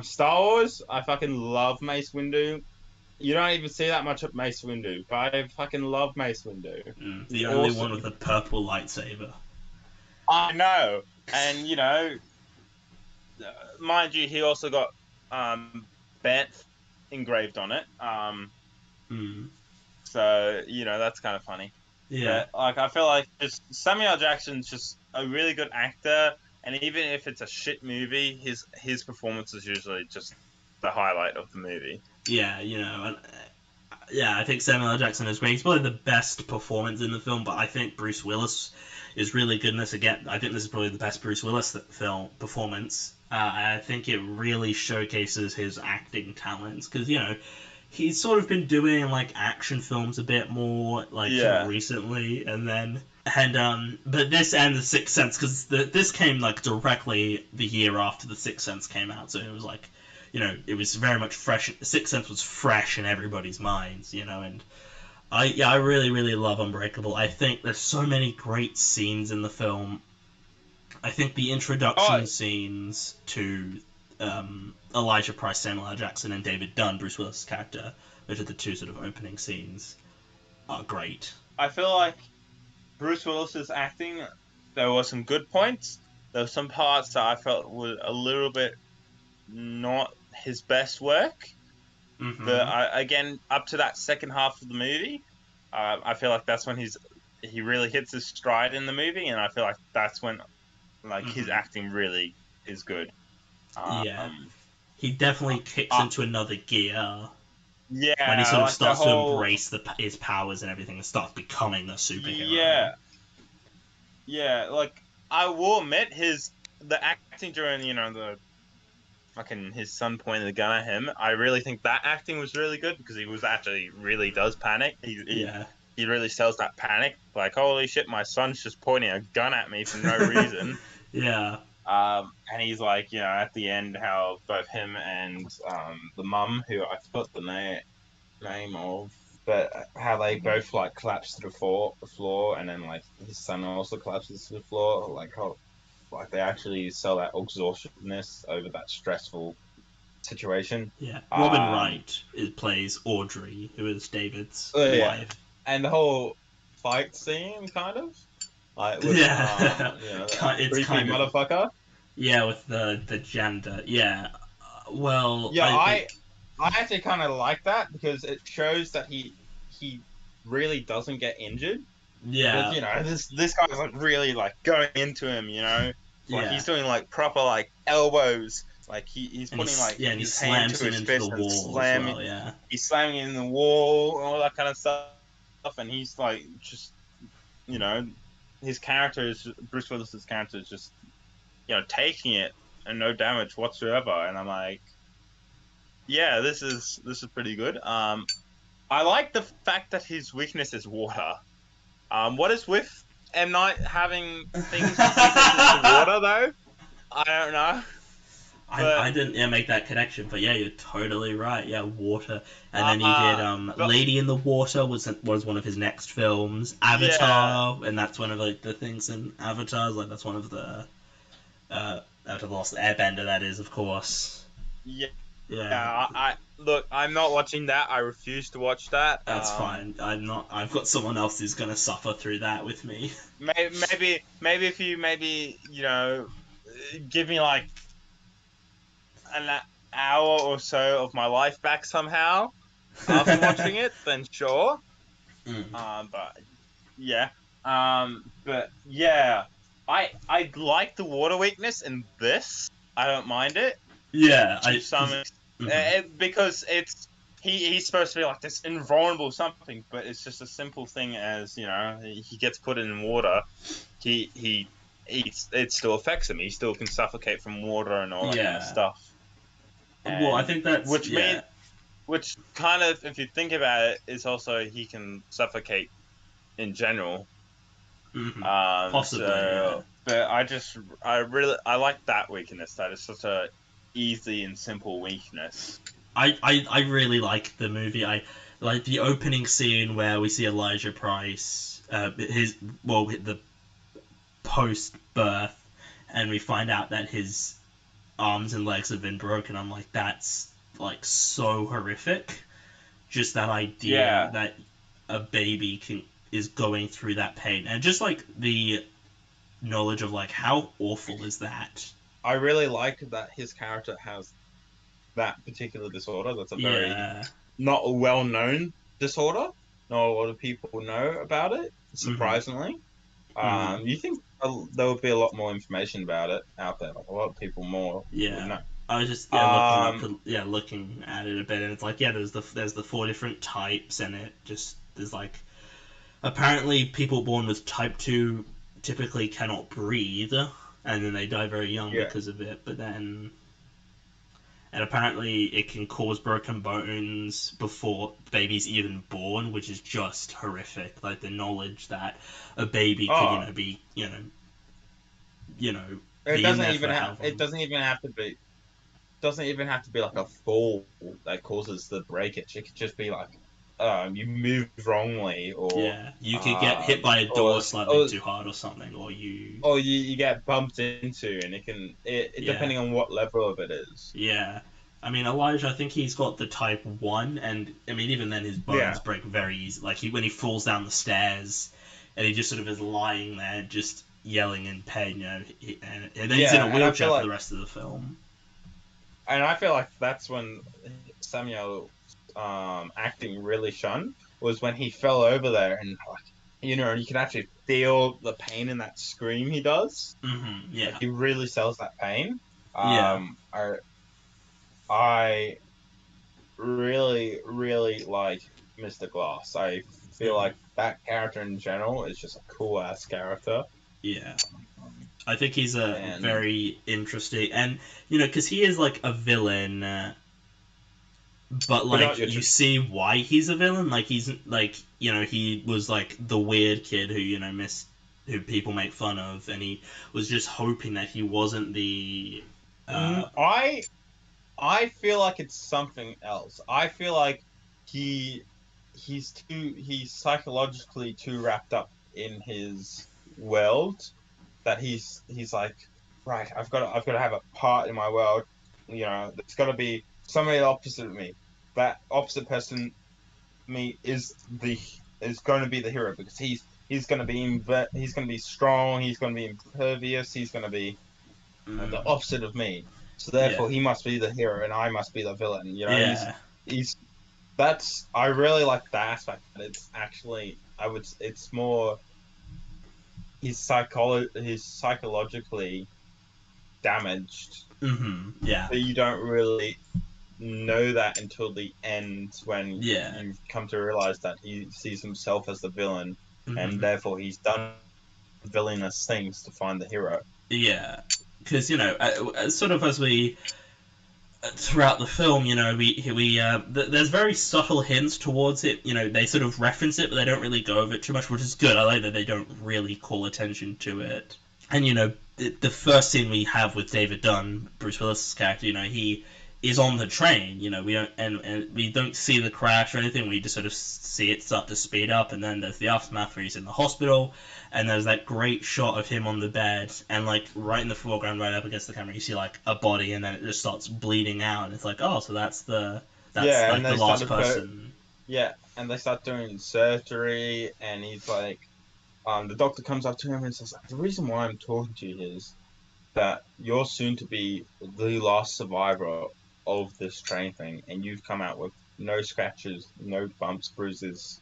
Star Wars. I fucking love Mace Windu. You don't even see that much of Mace Windu, but I fucking love Mace Windu. He's the only one awesome. with a purple lightsaber. I know, and mind you, he also got Banff engraved on it. Mm. So that's kind of funny. Yeah. But like, I feel like just Samuel Jackson's just a really good actor, and even if it's a shit movie, his performance is usually just the highlight of the movie. Yeah, yeah, I think Samuel L. Jackson is great. He's probably the best performance in the film, but I think Bruce Willis is really good in this. Again, I think this is probably the best Bruce Willis film performance. I think it really showcases his acting talents because he's sort of been doing like action films a bit more like Yeah. recently, but this and The Sixth Sense because this came like directly the year after The Sixth Sense came out, so it was like it was very much fresh. Sixth Sense was fresh in everybody's minds, and I really, really love Unbreakable. I think there's so many great scenes in the film. I think the Oh, introduction scenes to Elijah Price, Samuel L. Jackson, and David Dunn, Bruce Willis' character, which are the two sort of opening scenes, are great. I feel like Bruce Willis's acting. There were some good points. There were some parts that I felt were a little bit not his best work. But Mm-hmm. again, up to that second half of the movie, I feel like that's when he really hits his stride in the movie, and I feel like that's when like his Mm-hmm. acting really is good. Yeah, Um, he definitely kicks uh, into another gear when he yeah, sort of like the starts to whole embrace his powers and everything and starts becoming a superhero. yeah, yeah. Like I will admit the acting during the fucking his son pointed the gun at him. I really think that acting was really good because he was actually really does panic. Yeah. He really sells that panic. Like, holy shit, my son's just pointing a gun at me for no reason. Yeah. And he's like, at the end, how both him and the mum, who I forgot the name of, but how they both like collapse to the floor, and then like his son also collapses to the floor, like how like they actually sell that exhaustiveness over that stressful situation. Yeah, Robin Um, Wright plays Audrey, who is David's yeah, wife. and the whole fight scene, kind of like with Yeah, that it's creepy kind of motherfucker. yeah with the gender. Yeah, well, Yeah, I think I actually kind of like that because it shows that he really doesn't get injured. Because yeah this guy's like really like going into him. Like yeah, he's doing like proper like elbows. Like he's and putting like he his hand slams to him his into the fist and wall as slamming. well. Yeah, He's slamming it in the wall and all that kind of stuff. And he's like just you know his character is Bruce Willis's character is just taking it and no damage whatsoever. And I'm like, yeah, this is pretty good. I like the fact that his weakness is water. What is with M Night having things with weaknesses to water though? I don't know, I but didn't make that connection, but yeah, you're totally right. Yeah, water, and then he did uh, but Lady in the Water was one of his next films. yeah, Avatar, and that's one of like the things in Avatar. Like that's one of the Avatar: The Lost Airbender. That is, of course. yeah. Yeah, I look. I'm not watching that. I refuse to watch that. that's fine. I'm not. I've got someone else who's gonna suffer through that with me. Maybe if you maybe give me like an hour or so of my life back somehow after watching it, then sure. Mm. But yeah. But yeah, I like the water weakness in this. I don't mind it Yeah, to I some because. extent Mm-hmm. because he's supposed to be like this invulnerable something, but it's just a simple thing as he gets put in water. It still affects him. He still can suffocate from water and all that kind of Yeah. stuff. Well, I And think that's which mean yeah. which kind of, if you think about it, is also he can suffocate in general. Mm-hmm. Possibly, yeah. But I like that weakness. That is such a easy and simple weakness. I really like the movie. I like the opening scene where we see Elijah Price, the post birth, and we find out that his arms and legs have been broken. I'm like, that's like so horrific. Just that idea Yeah, that a baby is going through that pain, and just like the knowledge of like how awful is that. I really like that his character has that particular disorder. That's a very Yeah. not a well known disorder. Not a lot of people know about it, Mhm. surprisingly. Mhm. You think there would be a lot more information about it out there? Like a lot of people more would Yeah. know. I was just Um, looking at it a bit, and it's like there's the four different types, and it just there's like apparently people born with type 2 typically cannot breathe, and then they die very young yeah. because of it. But then and apparently it can cause broken bones before baby's even born, which is just horrific. Like the knowledge that a baby could Oh, be you know it be in doesn't there even for have. how It long. doesn't even have to be. Doesn't even have to be like a fall that causes the breakage. It could just be like you move wrongly, Yeah, you could get hit by a or door slightly or, too hard or something, or you. or you get bumped into, and it Yeah, depending on what level of it is. yeah. I mean, Elijah, I think he's got the type 1, and I mean, even then his bones Yeah. break very easy. Like, when he falls down the stairs, and he just sort of is lying there, just yelling in pain, and then he's in a Yeah, wheelchair for the rest of the film. and I feel like that's when Samuel acting really shone was when he fell over there and like you can actually feel the pain in that scream he does. Like Yeah, he really sells that pain. yeah. I really really like Mr. Glass. I feel hmm like that character in general is just a cool ass character. Yeah. I think he's a And very interesting, and because he is like a villain, but but not like your you see why he's a villain. Like he's like he was like the weird kid who missed. who people make fun of, and he was just hoping that he wasn't the. Mm, Uh, I feel like it's something else. I feel like he he's psychologically too wrapped up in his world that he's like, right, I've got to have a part in my world. You know, there's got to be somebody opposite of me. That opposite person me is going to be the hero because he's going to be he's going to be strong, he's going to be impervious, he's going to be the mm, opposite of me. So yeah, therefore, he must be the hero, and I must be the villain. You know, yeah, he's that's I really like the aspect that it's actually it's more he's psychologically damaged, yeah, but you don't really know that until the end when yeah, you've come to realize that he sees himself as the villain, and hmm therefore he's done villainous things to find the hero. yeah. Because sort of as we throughout the film, there's very subtle hints towards it. They sort of reference it, but they don't really go over it too much, which is good. I like that they don't really call attention to it. And the first scene we have with David Dunn, Bruce Willis's character, he is on the train. We don't we don't see the crash or anything. We just sort of see it start to speed up, and then there's the aftermath where he's in the hospital, and there's that great shot of him on the bed, and like right in the foreground, right up against the camera, you see like a body, and then it just starts bleeding out, and it's like, oh, so that's Yeah, and like the they start last to put person. yeah, and they start doing surgery, and he's like, the doctor comes up to him and says, "The reason why I'm talking to you is that you're soon to be the last survivor of this train thing, and you've come out with no scratches, no bumps, bruises,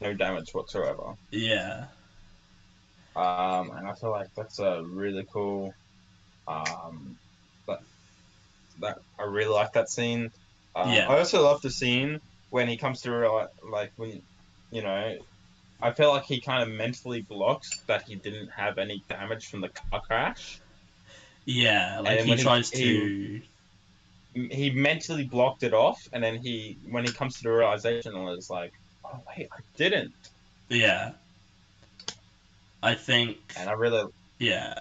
no damage whatsoever." Yeah, And I feel like that's a really cool. Um, that that I really like that scene. I yeah, also love the scene when he comes to like when you know I feel like he kind of mentally blocks that he didn't have any damage from the car crash, yeah. and Like then he when tries to. he mentally blocked it off, and then he when he comes to the realization, and it's like, oh wait, I didn't, Yeah, I think. and I really Yeah,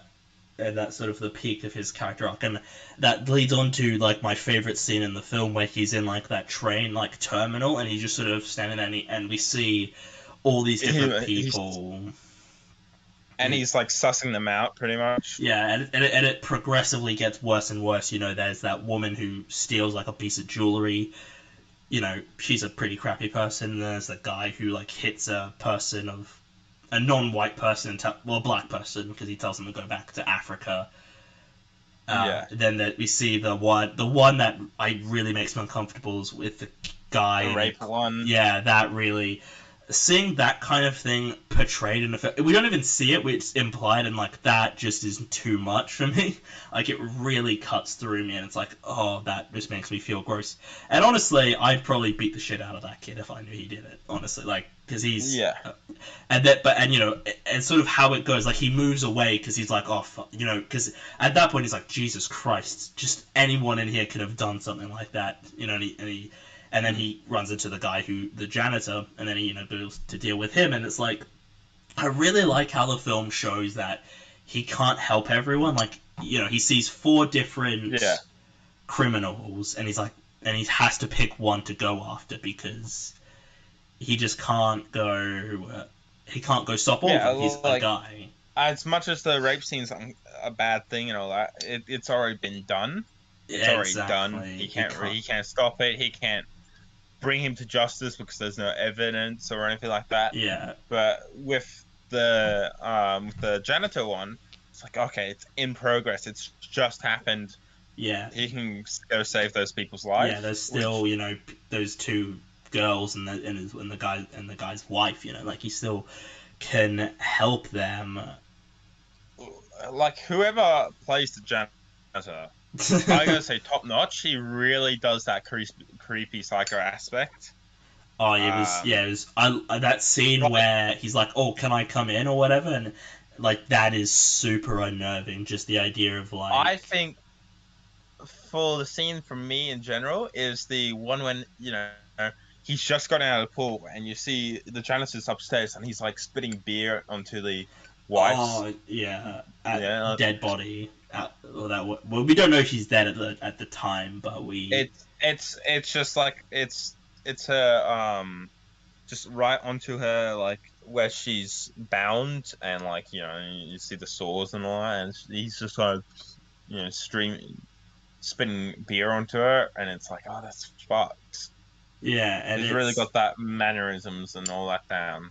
and that's sort of the peak of his character arc, and that leads on to like my favorite scene in the film where he's in like that train like terminal, and he's just sort of standing there, and we see all these different he's people. and he's like sussing them out pretty much. Yeah, and it progressively gets worse and worse. There's that woman who steals like a piece of jewelry. She's a pretty crappy person. There's that guy who like hits a non-white person, well, a black person, because he tells them to go back to Africa. Yeah, Then that we see the one that I really makes me uncomfortable is with the guy, the and rape one. yeah, that really seeing that kind of thing portrayed in the film. We don't even see it, which is implied, and like that just is too much for me. Like it really cuts through me, and it's like, oh, that just makes me feel gross. And honestly, I'd probably beat the shit out of that kid if I knew he did it. Honestly, like because he's Yeah, and sort of how it goes, like he moves away because he's like, oh fuck, because at that point he's like, Jesus Christ, just anyone in here could have done something like that, and then he runs into the janitor, and then he goes to deal with him, and it's like I really like how the film shows that he can't help everyone. Like he sees four yeah, different criminals, and he's like, and he has to pick one to go after because he just can't go. He can't go stop all of yeah. them. He's a Like guy. as much as the rape scene's a bad thing and all that, it's already been done. It's already done. Exactly. He can't. He can't stop it. He can't bring him to justice because there's no evidence or anything like that. Yeah. But with the janitor one, it's like okay, it's in progress. It's just happened. Yeah. He can go save those people's Yeah. life, There's which still those two girls and the guy's wife. Like he still can help them. like whoever plays the janitor, I gotta say top notch. He really does that creepy psycho aspect. Oh, Um, it was that scene like where he's like, "Oh, can I come in?" or whatever, and like that is super unnerving. Just the idea of I like, think for the scene from me in general is the one when he's just gotten out of the pool and you see the janitor's upstairs and he's like spitting beer onto the wives. Oh yeah, at Yeah, dead body. Or that. Well, we don't know if she's dead at the time, but we. it's just like it's her just right onto her like where she's bound and like you see the sores and all that and he's just like streaming spitting beer onto her and it's like oh that's fucked. Yeah, and He's really got that mannerisms and all that down.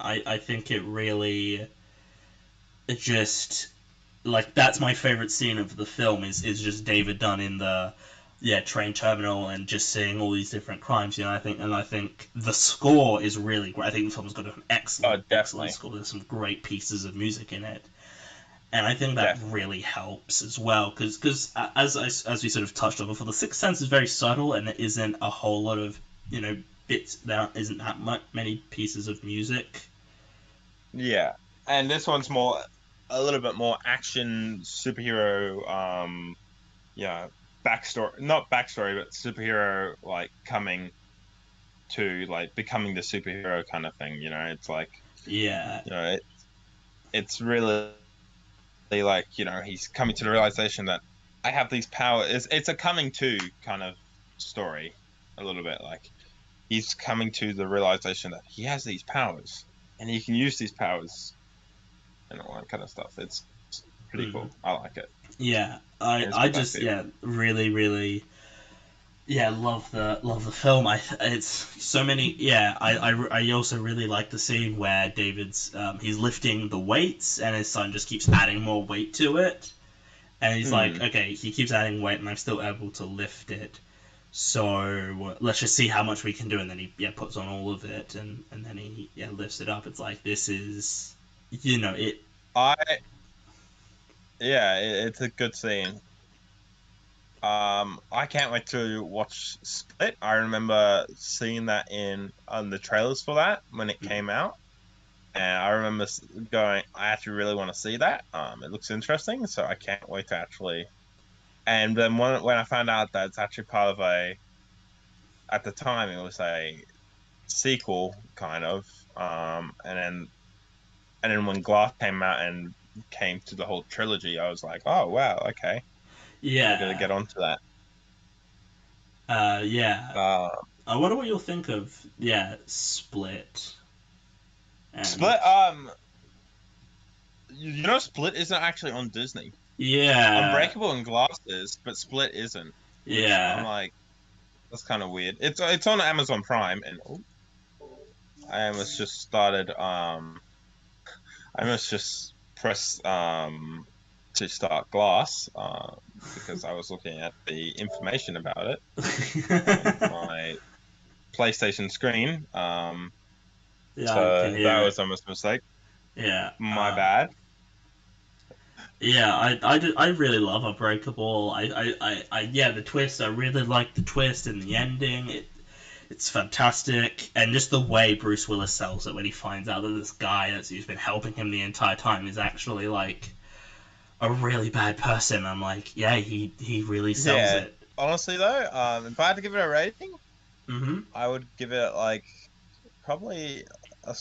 I think it really just like that's my favorite scene of the film is just David Dunn in the train terminal and just seeing all these different crimes. I think the score is really great. I think the film's got an Oh, excellent definitely, score. There's some great pieces of music in it, and I think that definitely. really helps as well because as we sort of touched on before, the Sixth Sense is very subtle and it isn't a whole lot of bits. There isn't that many pieces of music. Yeah, and this one's more a little bit more action superhero. Yeah, backstory, not backstory, but superhero like coming to like becoming the superhero kind of thing. It's like Yeah, you know, it, it's really like he's coming to the realization that I have these powers. It's a coming to kind of story, a little bit like he's coming to the realization that he has these powers and he can use these powers and all that kind of stuff. It's pretty mm, cool. I like it. yeah. And it's I good just acting. really love the film. It's so many. Yeah, I also really like the scene where David's he's lifting the weights and his son just keeps adding more weight to it, and he's like, Hmm. okay, he keeps adding weight and I'm still able to lift it. So let's just see how much we can do, and then he puts on all of it, and then he lifts it up. It's like this is it. I Yeah, it's a good scene. I can't wait to watch Split. I remember seeing that in on the trailers for that when it Mm, came out, and I remember going, I actually really want to see that. It looks interesting, so I can't wait to actually. And then when I found out that it's actually part of at the time it was a sequel kind of, and then when Glass came out and came to the whole trilogy, I was like, oh wow, okay, I got to yeah, get onto that. yeah. Uh, I wonder what you'll think of Split and Split. Split isn't actually on Disney. yeah, Unbreakable and Glass is, but Split isn't. Which I'm yeah. like, that's kind of weird. It's on Amazon Prime, and I almost just started. I almost just pressed to start Glass because I was looking at the information about it on my PlayStation screen. Yeah, I can So hear that it. was almost a mistake. Yeah, My bad. yeah. I really love Unbreakable. Yeah, the twist. I really like the twist and the ending. It's fantastic, and just the way Bruce Willis sells it when he finds out that this guy who's been helping him the entire time is actually like a really bad person. I'm like, yeah, he really sells Yeah. it. Honestly though, if I had to give it a rating, Mm-hmm. I would give it like probably a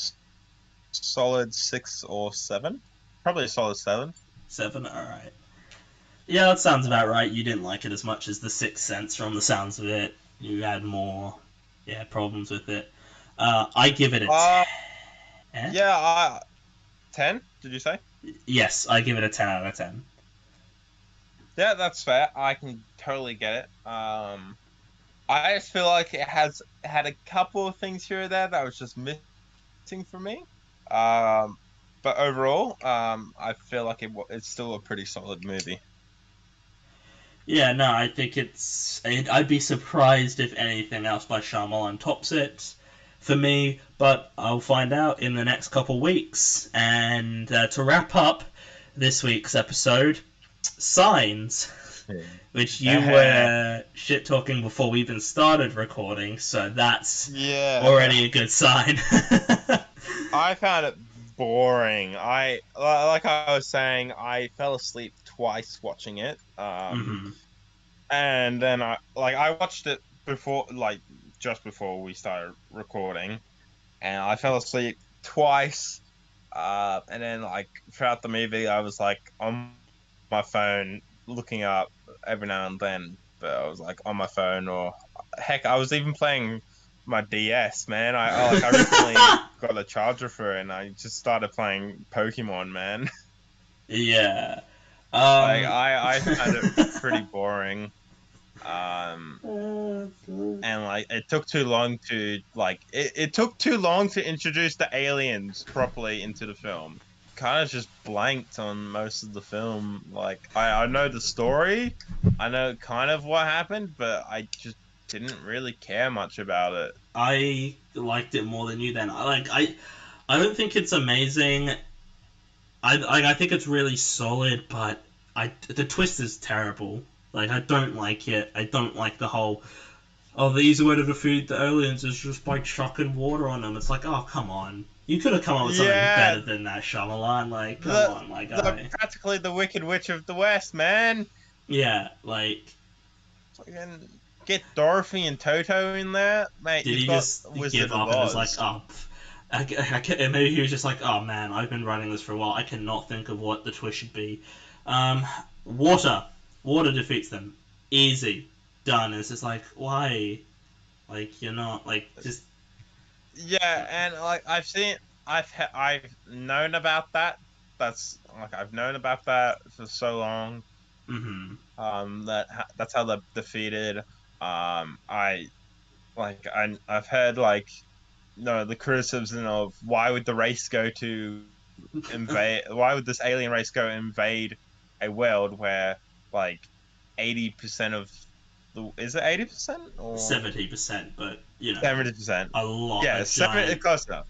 solid 6 or 7. Probably a solid 7. 7. All right. Yeah, that sounds about Uh, right. You didn't like it as much as The Sixth Sense, from the sounds of it. You had more, problems with it. I give it a uh, 10. yeah, 10. Did you say? Yes, I give it a 10 out of 10. Yeah, that's fair. I can totally get it. I just feel like it has had a couple of things here or there that was just missing for me. Um, but overall, I feel like it's still a pretty solid movie. Yeah, no, I think I'd be surprised if anything else by Shyamalan tops it for me, but I'll find out in the next couple weeks. And to wrap up this week's episode, Signs, which you Yeah. were shit talking before we even started recording, so that's Yeah. already a good sign. I found it boring. Like I was saying, I fell asleep twice watching it. hmm And then I watched it before, like just before we started recording, and I fell asleep twice. And then like throughout the movie, I was like on my phone looking up every now and then, but I was like on my phone or heck, I was even playing my DS, man. I recently got a charger for it, and I just started playing Pokemon, man. Yeah. Like Um. I found it pretty boring. Um, and like it took too long to it took too long to introduce the aliens properly into the film. Kind of just blanked on most of the film. Like I know the story, I know kind of what happened, but I just didn't really care much about it. I liked it more than you. Then I don't think it's amazing. I think it's really solid, but the twist is terrible. Like I don't like it. I don't like the whole. Oh, the easy way to defeat the aliens is just by chucking water on them. It's like, oh, come on. You could have come up with something Yeah, better than that, Shyamalan. Like, come the on, my the guy. practically the Wicked Witch of the West, man. Yeah, like, Fucking get Dorothy and Toto in there, mate. did You've he got just Wizard give of up and was like, Oz. oh, maybe he was just like, oh man, I've been writing this for a while. I cannot think of what the twist should be. Um, water. Water defeats them. Easy. Done. It's just like, why? Like, you're not, like, just. Yeah, and like I've known about that. I've known about that for so long. Mm-hmm. That's how they're defeated. I I've heard like the criticism of why would the race go to invade? Why would this alien race go invade a world where like 80% of the is it 80% or 70%, but, you know, 70%? a lot, a Yeah, 70. giant. Close enough.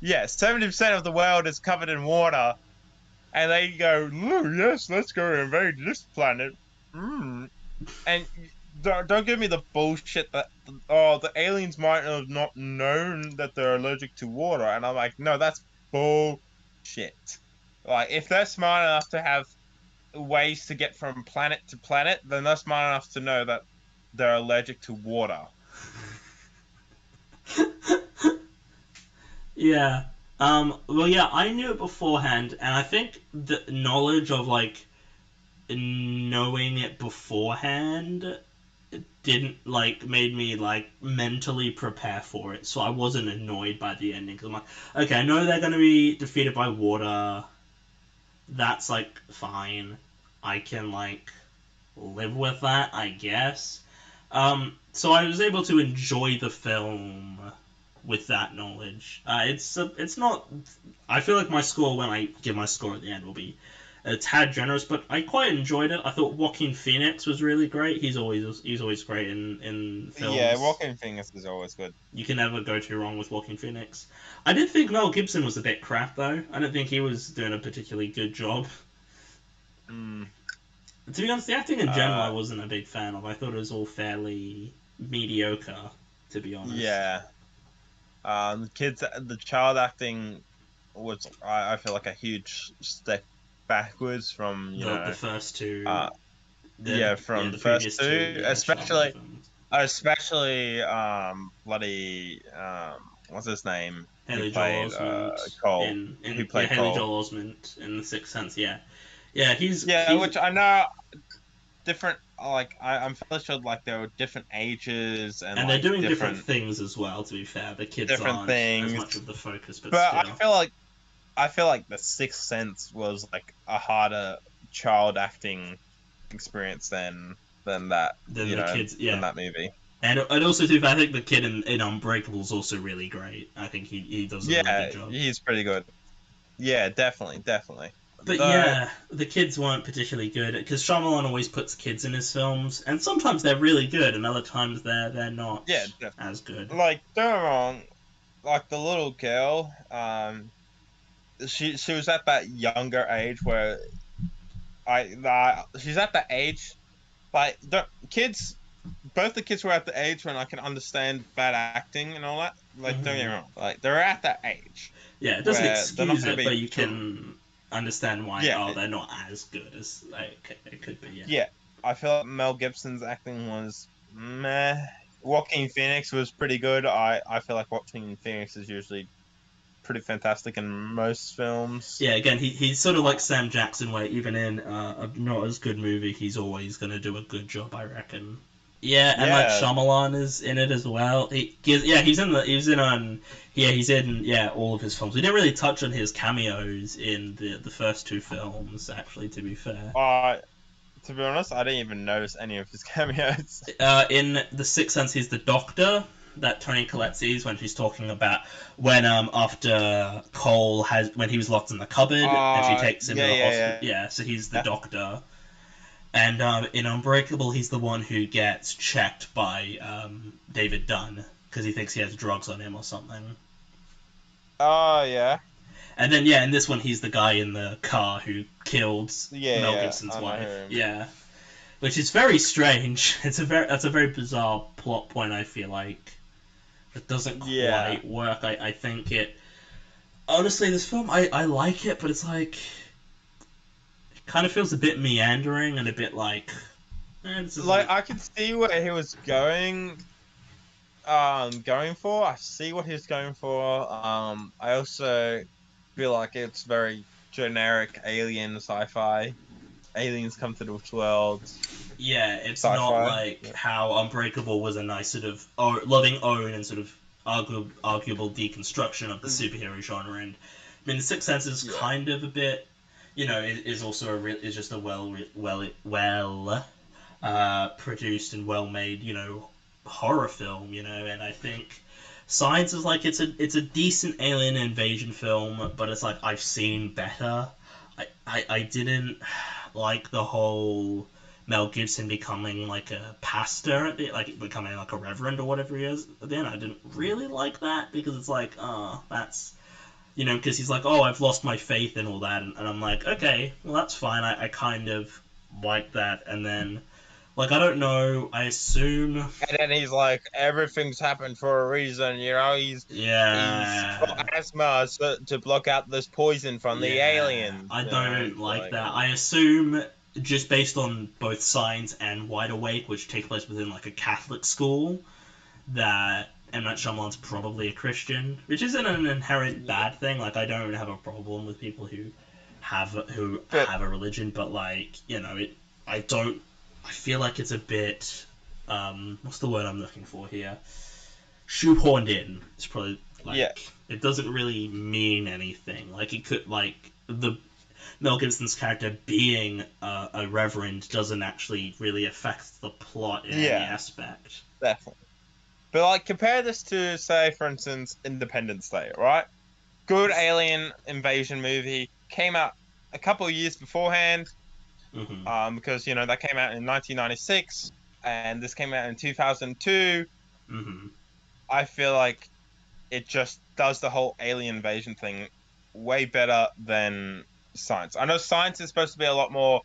Yeah, 70% of the world is covered in water, and they go, oh, yes, let's go invade this planet. Mm. And don't give me the bullshit that the aliens might have not known that they're allergic to water, and I'm like, no, that's bullshit. Like, if they're smart enough to have ways to get from planet to planet, then they're smart enough to know that they're allergic to water. Yeah. Well, yeah, I knew it beforehand, and I think the knowledge of, like, knowing it beforehand didn't, like, made me, like, mentally prepare for it, so I wasn't annoyed by the ending, because I'm like, okay, I know they're going to be defeated by water. That's, like, fine. I can, like, live with that, I guess. So I was able to enjoy the film with that knowledge. It's not. I feel like my score when I give my score at the end will be a tad generous, but I quite enjoyed it. I thought Joaquin Phoenix was really great. He's always great in Yeah, films. walking fingers is always good. You can never go too wrong with Joaquin Phoenix. I did think Mel Gibson was a bit crap though. I don't think he was doing a particularly good job. Mm. To be honest, the acting in general I Uh, wasn't a big fan of. I thought it was all fairly mediocre, to be honest. yeah. The child acting was, I feel like a huge step backwards from, The first two, uh, yeah, from the the first previous two, two, yeah, Shyamalan films. especially, bloody, what's his name? Who Haley Joel played, Osment Cole? in Who yeah, played Haley Cole? Joel Osment in The Sixth Sense. Yeah, yeah, Yeah, he's which I know different, like, I'm fairly sure, like, there were different ages and, and they're like, doing different things as well. To be fair, the kids different aren't as things. much of the focus, but But still. I feel like The Sixth Sense was like a harder child acting experience than that, Then the kids, than yeah, that movie. and also too, I think the kid in Unbreakable is also really great. I think he does a really good Yeah, job. he's pretty good. Yeah, definitely, definitely. But The yeah, the kids weren't particularly good because Shyamalan always puts kids in his films, and sometimes they're really good, and other times they're yeah, not as good. like don't get me wrong, like the little girl, she was at that younger age where she's at that age like the kids both the kids were at the age when I can understand bad acting and all that. Like, don't get Hmm. me wrong, like they're at that age Yeah, it doesn't where they're not excuse going to it, but be you can understand why. yeah, Oh, they're not as good as like it could be. Yeah. yeah. I feel like Mel Gibson's acting was meh. Joaquin Phoenix was pretty good. I feel like Joaquin Phoenix is usually pretty fantastic in most films. Yeah, again, he's sort of like Sam Jackson, where even in a not as good movie, he's always gonna do a good job, I reckon. Yeah, and like Yeah. Shyamalan is in it as well. Yeah, he's in all of his films. We didn't really touch on his cameos in the first two films, actually. To be fair, To be honest, I didn't even notice any of his cameos. in The Sixth Sense, he's the doctor that Tony Collette sees when she's talking about when after Cole has when he was locked in the cupboard and she takes him to Yeah, the hospital. yeah, Yeah, so he's the yeah. doctor. And in Unbreakable, he's the one who gets checked by David Dunn because he thinks he has drugs on him or something. Oh, yeah. And then yeah, in this one, he's the guy in the car who killed Yeah, Mel yeah. Gibson's I know wife. him. Yeah, which is very strange. That's a very bizarre plot point. I feel like it doesn't Yeah. quite work. I think it. Honestly, this film I like it, but it's like it kind of feels a bit meandering and a bit like this Like, isn't. I could see where he was going for. I see what he's going for. I also feel like it's very generic alien sci-fi. Aliens come to this world, Yeah, it's not sci-fi. like Yeah. how Unbreakable was a nice sort of loving own and sort of arguable deconstruction of the superhero genre. And I mean, The Sixth Sense is Yeah. kind of a bit, is also is just a well produced and well made, horror film, and I think Science is like it's a decent alien invasion film, but it's like I've seen better. I didn't like the whole Mel Gibson becoming like a pastor at the like becoming like a reverend or whatever he is at the end. I didn't really like that because it's like, that's because he's like, oh, I've lost my faith and all that, and I'm like, okay, well that's fine. I kind of like that, and then like I don't know, I assume, And then he's like, everything's happened for a reason, he's got yeah, asthma to block out this poison from the yeah, aliens. I don't It's like like, that. I assume just based on both Signs and Wide Awake, which take place within like a Catholic school, that M. Night Shyamalan's probably a Christian, which isn't an inherent yeah. bad thing. Like I don't have a problem with people who But have a religion, but like it. I don't. I feel like it's a bit. What's the word I'm looking for here? Shoehorned in. It's probably yeah, like it doesn't really mean anything. Like it could like the Mel Gibson's character being a reverend doesn't actually really affect the plot in any yeah, aspect. definitely. But like, compare this to, say, for instance, Independence Day, right? Good alien invasion movie came out a couple of years beforehand. Hmm. Because that came out in 1996, and this came out in 2002. Hmm. I feel like it just does the whole alien invasion thing way better than Science. I know Science is supposed to be a lot more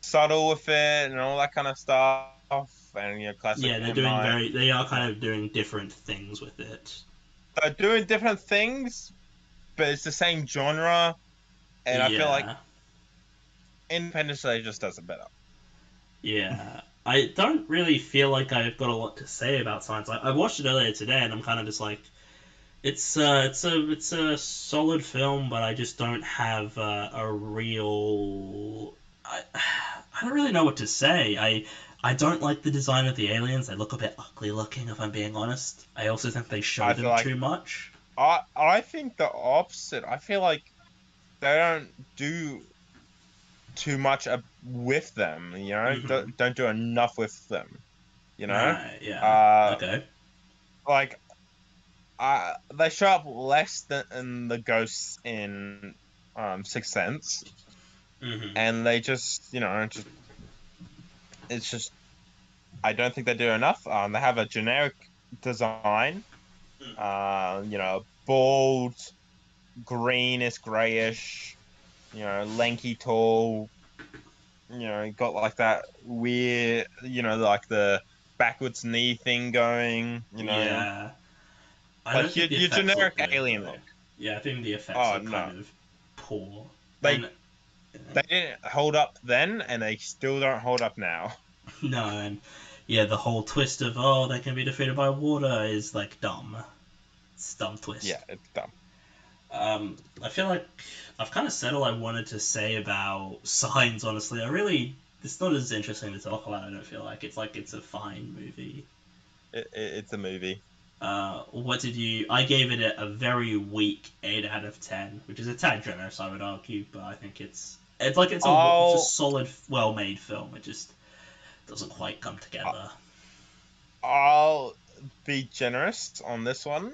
subtle with it and all that kind of stuff, and classic Yeah, M Night. they are kind of doing different things with it. They're doing different things, but it's the same genre, and I feel like Yeah, Independence Day just does it better. yeah. I don't really feel like I've got a lot to say about Science. I watched it earlier today, and I'm kind of just like, it's a solid film, but I just don't have a real. I don't really know what to say. I don't like the design of the aliens. They look a bit ugly looking, if I'm being honest. I also think they show I feel them like too much. I think the opposite. I feel like they don't do too much with them. Hmm. Don't do enough with them. You know, Right. Yeah. uh, Okay. like they show up less than the ghosts in Sixth Sense, Hmm. and they just it's just I don't think they do enough. They have a generic design. Bald, greenish, grayish. Lanky, tall. Got like that weird. Like the backwards knee thing going. Yeah. I don't Like think the your effects look generic great alien though. look. Yeah, I think the effects Oh look kind no, of poor. they And they didn't hold up then, and they still don't hold up now. no, and yeah, the whole twist of they can be defeated by water is like dumb. It's a dumb twist. Yeah, it's dumb. I feel like I've kind of said all I wanted to say about Signs. Honestly, it's not as interesting to talk about. I don't feel like it's a fine movie. It's a movie. What did you? I gave it a very weak 8 out of 10, which is a tad generous, I would argue, but I think it's a I'll solid, well-made film. It just doesn't quite come together. I'll be generous on this one,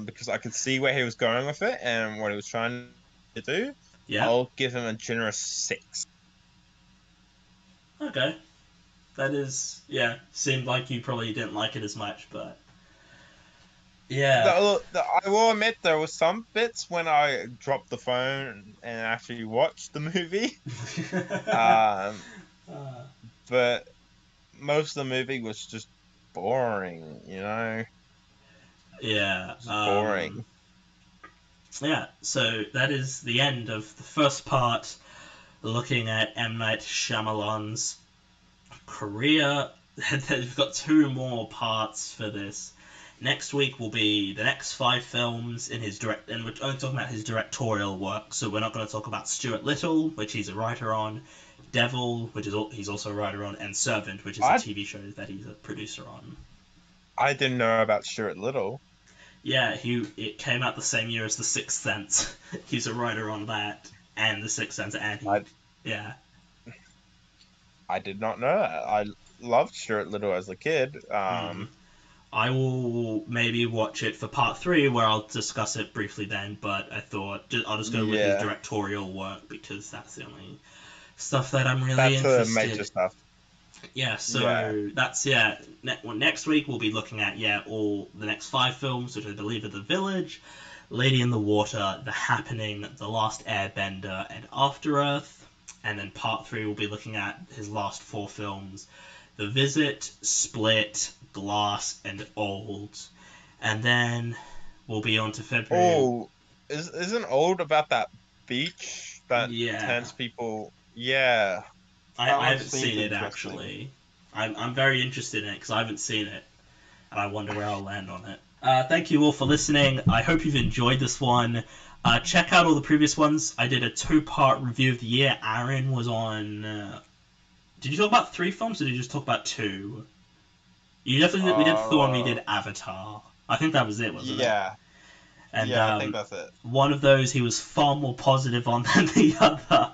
because I could see where he was going with it and what he was trying to do. Yeah. I'll give him a generous 6. Okay. That is, yeah. Seemed like you probably didn't like it as much, but yeah. I will admit there was some bits when I dropped the phone and actually watched the movie. Um, Uh, but most of the movie was just boring, yeah. just boring. Yeah. So that is the end of the first part, looking at M Night Shyamalan's career. They've got two more parts for this. Next week will be the next 5 films in his direct, and we're only talking about his directorial work. So we're not going to talk about Stuart Little, which he's a writer on, Devil, which is he's also a writer on, and Servant, which is a I TV show that he's a producer on. I didn't know about Stuart Little. Yeah, it came out the same year as The Sixth Sense. He's a writer on that and The Sixth Sense, and I yeah. I did not know that. I loved Stuart Little as a kid. Mm. I will maybe watch it for part 3, where I'll discuss it briefly then. But I thought I'll just go with his Yeah, directorial work because that's the only stuff that I'm really that's the major interested. stuff. Yeah, Yeah. so that's yeah. Next week we'll be looking at all the next 5 films, which I believe are The Village, Lady in the Water, The Happening, The Last Airbender, and After Earth. And then part 3 we'll be looking at his last 4 films: The Visit, Split, Glass, and Old. And then we'll be on to February. Oh, isn't old about that beach that Yeah, turns people? Yeah, that I one haven't seemed seen it interesting. actually. I'm very interested in it because I haven't seen it, and I wonder where I'll land on it. Thank you all for listening. I hope you've enjoyed this one. Check out all the previous ones. I did a 2-part review of the year. Aaron was on. Did you talk about 3 films, or did you just talk about 2? You definitely we did Thor and we Uh, did Avatar. I think that was it, wasn't it? yeah, And yeah, I think that's it. one of those he was far more positive on than the other,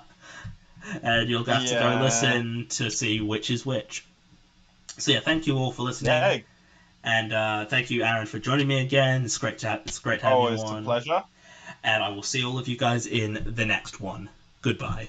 and you'll have to go Yeah, listen to see which is which. So yeah, thank you all for listening. yeah. And thank you, Aaron, for joining me again. It's great to have you Always a on. pleasure. And I will see all of you guys in the next one. Goodbye.